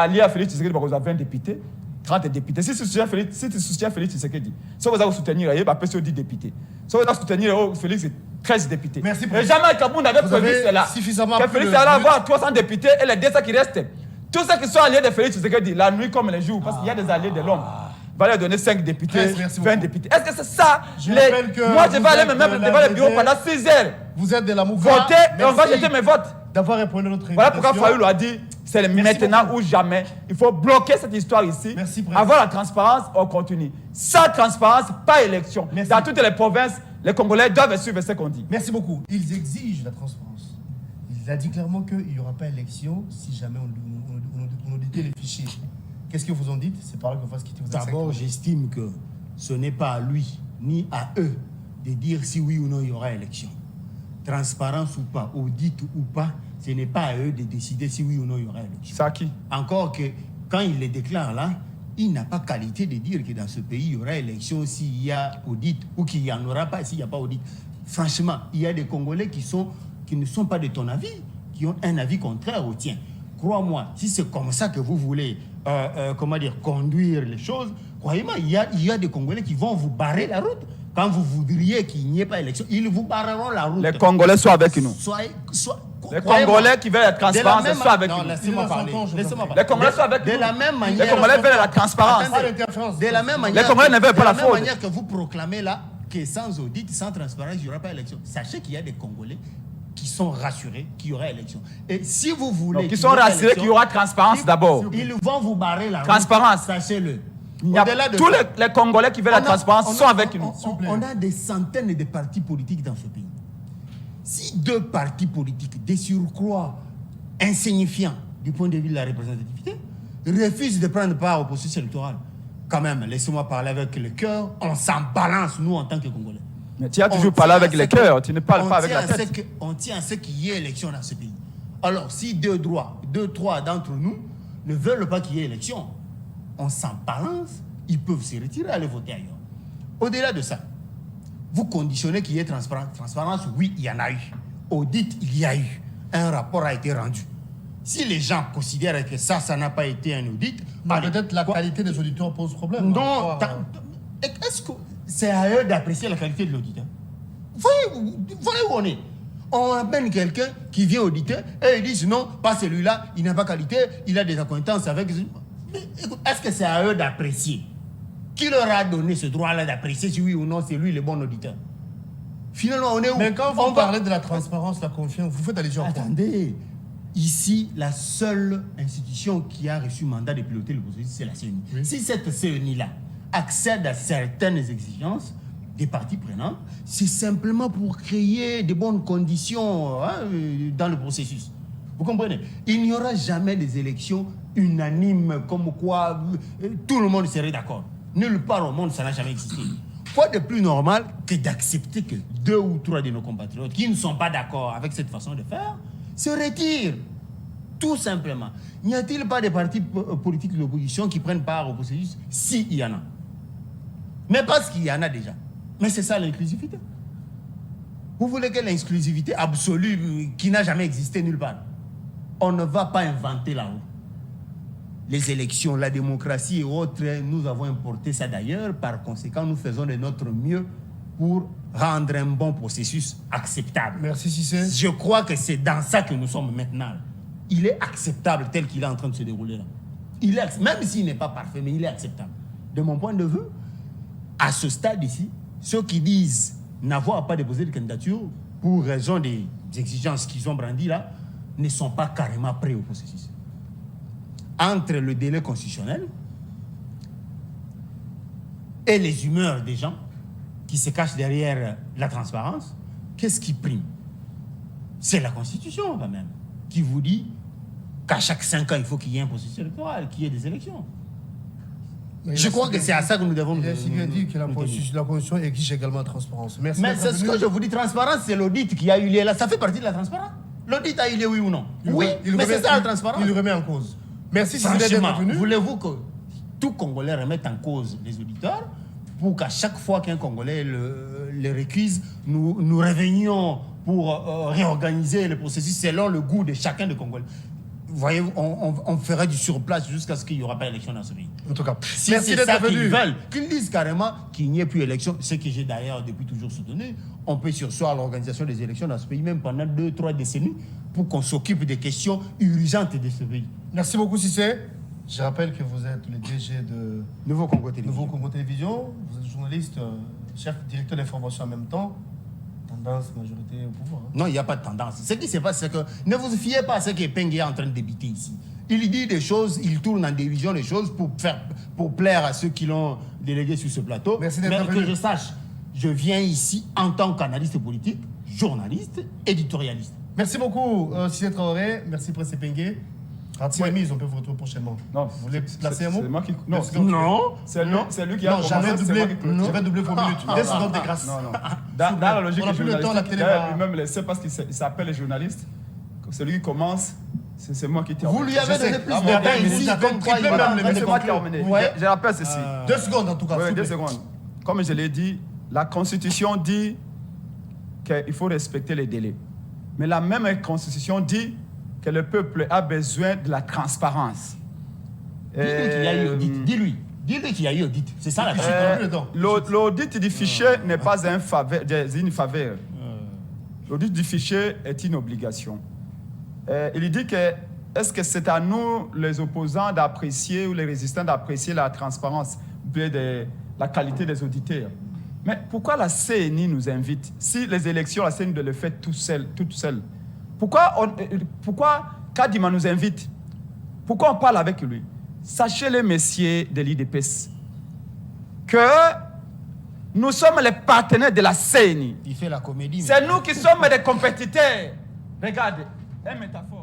Il y a Félix Tshisekedi, vous avez 20 députés, 30 députés. Si tu soutiens Félix Tshisekedi, si vous allez soutenir, il y a 10 députés. Si vous allez soutenir Félix, 13 députés. Merci. Mais jamais Kaboun avait prévu cela. Que Félix allait avoir 300 députés et les 200 qui restent. Tous ceux qui sont alliés de Félix Tshisekedi, la nuit comme les jours, parce qu'il y a des alliés de l'homme. Va leur donner 5 députés, 20 députés. Est-ce que c'est ça? Moi, je vais aller me mettre devant le bureau pendant 6 heures. Vous êtes de la Mouka. Voter et on va jeter mes votes. D'avoir répondu à notre invitation. Voilà pourquoi Fayoulou a dit, c'est maintenant ou jamais. Il faut bloquer cette histoire ici. Merci, avoir la transparence, on continue. Sans transparence, pas élection. Merci. Dans toutes les provinces, les Congolais doivent suivre ce qu'on dit. Merci beaucoup. Ils exigent la transparence. Il a dit clairement qu'il n'y aura pas élection si jamais on auditait les fichiers. Qu'est-ce que vous en dites? C'est par là qu'on va se quitter. D'abord, j'estime que ce n'est pas à lui ni à eux de dire si oui ou non il y aura élection. Transparence ou pas, audit ou pas, ce n'est pas à eux de décider si oui ou non il y aura élection. Ça qui? Encore que quand il les déclare là, il n'a pas qualité de dire que dans ce pays il y aura élection s'il y a audit ou qu'il n'y en aura pas s'il n'y a pas audit. Franchement, il y a des Congolais qui ne sont pas de ton avis, qui ont un avis contraire au tien. Crois-moi, si c'est comme ça que vous voulez conduire les choses, croyez-moi, il y a des Congolais qui vont vous barrer la route. Quand vous voudriez qu'il n'y ait pas élection, ils vous barreront la route. Les Congolais sont avec nous. Les Congolais qui veulent la transparence sont avec nous. Laissez-moi parler. Les Congolais sont avec nous. De la même manière, les Congolais veulent la transparence. De la même manière, les Congolais ne veulent pas la fraude. De la même manière que vous proclamez là que sans audit, sans transparence, il n'y aura pas élection. Sachez qu'il y a des Congolais qui sont rassurés qu'il y aura élection. Et si vous voulez... Donc, qui sont rassurés qu'il y aura transparence d'abord. Ils vont vous barrer la route. Transparence. Sachez-le. Tous les Congolais qui veulent la transparence sont avec nous. On a des centaines de partis politiques dans ce pays. Si 2 partis politiques, des surcroît insignifiants du point de vue de la représentativité, refusent de prendre part au processus électoral, quand même, laissez-moi parler avec le cœur, on s'en balance, nous, en tant que Congolais. Mais tu as toujours parlé avec le cœur, tu ne parles pas avec la tête. On tient à ce qu'il y ait élection dans ce pays. Alors, si 2-3 d'entre nous ne veulent pas qu'il y ait élection, on s'en balance, ils peuvent se retirer et aller voter ailleurs. Au-delà de ça, vous conditionnez qu'il y ait transparence. Transparence, oui, il y en a eu. Audit, il y a eu. Un rapport a été rendu. Si les gens considèrent que ça n'a pas été un audit... Peut-être la qualité des auditeurs pose problème. Non, est-ce que c'est à eux d'apprécier la qualité de l'audit? Voyez où on est. On appelle quelqu'un qui vient auditer et ils disent non, pas celui-là, il n'a pas qualité, il a des acquaintances avec... Est-ce que c'est à eux d'apprécier? Qui leur a donné ce droit-là d'apprécier si oui ou non c'est lui le bon auditeur? Finalement, on est où? Mais quand vous parlez de la transparence, la confiance, vous faites allusion à quoi? Attendez, ici, la seule institution qui a reçu mandat de piloter le processus, c'est la CENI. Oui. Si cette CENI-là accède à certaines exigences des parties prenantes, c'est simplement pour créer de bonnes conditions dans le processus. Vous comprenez? Il n'y aura jamais des élections unanimes comme quoi tout le monde serait d'accord. Nulle part au monde, ça n'a jamais existé. Quoi de plus normal que d'accepter que 2 ou 3 de nos compatriotes qui ne sont pas d'accord avec cette façon de faire se retirent, tout simplement. N'y a-t-il pas des partis politiques de l'opposition qui prennent part au processus? Si, il y en a. Mais parce qu'il y en a déjà. Mais c'est ça l'inclusivité. Vous voulez que l'inclusivité absolue qui n'a jamais existé nulle part? On ne va pas inventer la roue. Les élections, la démocratie et autres, nous avons importé ça d'ailleurs. Par conséquent, nous faisons de notre mieux pour rendre un bon processus acceptable. Merci Cissé. Je crois que c'est dans ça que nous sommes maintenant. Il est acceptable tel qu'il est en train de se dérouler là. Même s'il n'est pas parfait, mais il est acceptable. De mon point de vue, à ce stade ici, ceux qui disent n'avoir pas déposé de candidature pour raison des exigences qu'ils ont brandies là, ne sont pas carrément prêts au processus. Entre le délai constitutionnel et les humeurs des gens qui se cachent derrière la transparence, qu'est-ce qui prime? C'est la Constitution quand même, qui vous dit qu'à chaque 5 ans, il faut qu'il y ait un processus électoral, qu'il y ait des élections. Je crois que c'est à ça que nous devons... Il a si bien dit que la Constitution exige également la transparence. Merci. Mais c'est ce que je vous dis, transparence, c'est l'audit qui a eu lieu là. Ça fait partie de la transparence. L'audit a eu lieu, oui ou non? Oui, mais c'est ça la transparence. Il le remet en cause. Merci, franchement, voulez-vous que tout Congolais remette en cause les auditeurs pour qu'à chaque fois qu'un Congolais le récuse, nous revenions pour réorganiser le processus selon le goût de chacun des Congolais? Vous voyez, on ferait du surplace jusqu'à ce qu'il n'y aura pas d'élection dans ce pays. En tout cas, si c'est ça qu'ils veulent, qu'ils disent carrément qu'il n'y ait plus d'élection, ce que j'ai d'ailleurs depuis toujours soutenu, on peut surseoir l'organisation des élections dans ce pays, même pendant 2-3 décennies, pour qu'on s'occupe des questions urgentes de ce pays. Merci beaucoup, Cissé. Je rappelle que vous êtes le DG de Nouveau Congo Télévision. Nouveau Congo Télévision. Vous êtes journaliste, chef directeur d'information en même temps. Tendance, majorité au pouvoir. Hein. Non, il n'y a pas de tendance. Ce qui se passe, c'est que ne vous fiez pas à ce que Pengue est en train de débiter ici. Il dit des choses, il tourne en dérision les choses pour plaire à ceux qui l'ont délégué sur ce plateau. Merci d'être venu. Que je sache, je viens ici en tant qu'analyste politique, journaliste, éditorialiste. Merci beaucoup, Cissé Traoré. Merci, Prince Pengue. Remise, on peut vous retrouver prochainement. Non, vous voulez placer un mot? C'est moi qui... Non. C'est lui qui a commencé. J'avais doublé vos minutes. 2 secondes de grâce. Non. Dans la logique du journaliste, lui-même le sait parce qu'il s'appelle les journalistes. Celui qui commence, c'est moi qui termine. Vous lui avez donné plus de temps ici, comme quoi il va c'est moi qui termine. Je rappelle ceci. 2 secondes en tout cas. Oui, 2 secondes. Comme je l'ai dit, la Constitution dit qu'il faut respecter les délais. Mais la même Constitution dit que le peuple a besoin de la transparence. Dis-lui qu'il y a eu audit. Dis-lui qu'il y a eu audit. C'est ça la question. L'audit du fichier n'est pas une faveur. L'audit du fichier est une obligation. Il dit que est-ce que c'est à nous, les opposants, d'apprécier ou les résistants d'apprécier la transparence, la qualité des auditeurs? Mais pourquoi la CENI nous invite? Si les élections, la CENI le fait toute seule. Pourquoi Kadima nous invite? Pourquoi on parle avec lui? Sachez les messieurs de l'IDPS que nous sommes les partenaires de la CENI. Il fait la comédie. C'est nous qui sommes des compétiteurs. Regardez, une métaphore.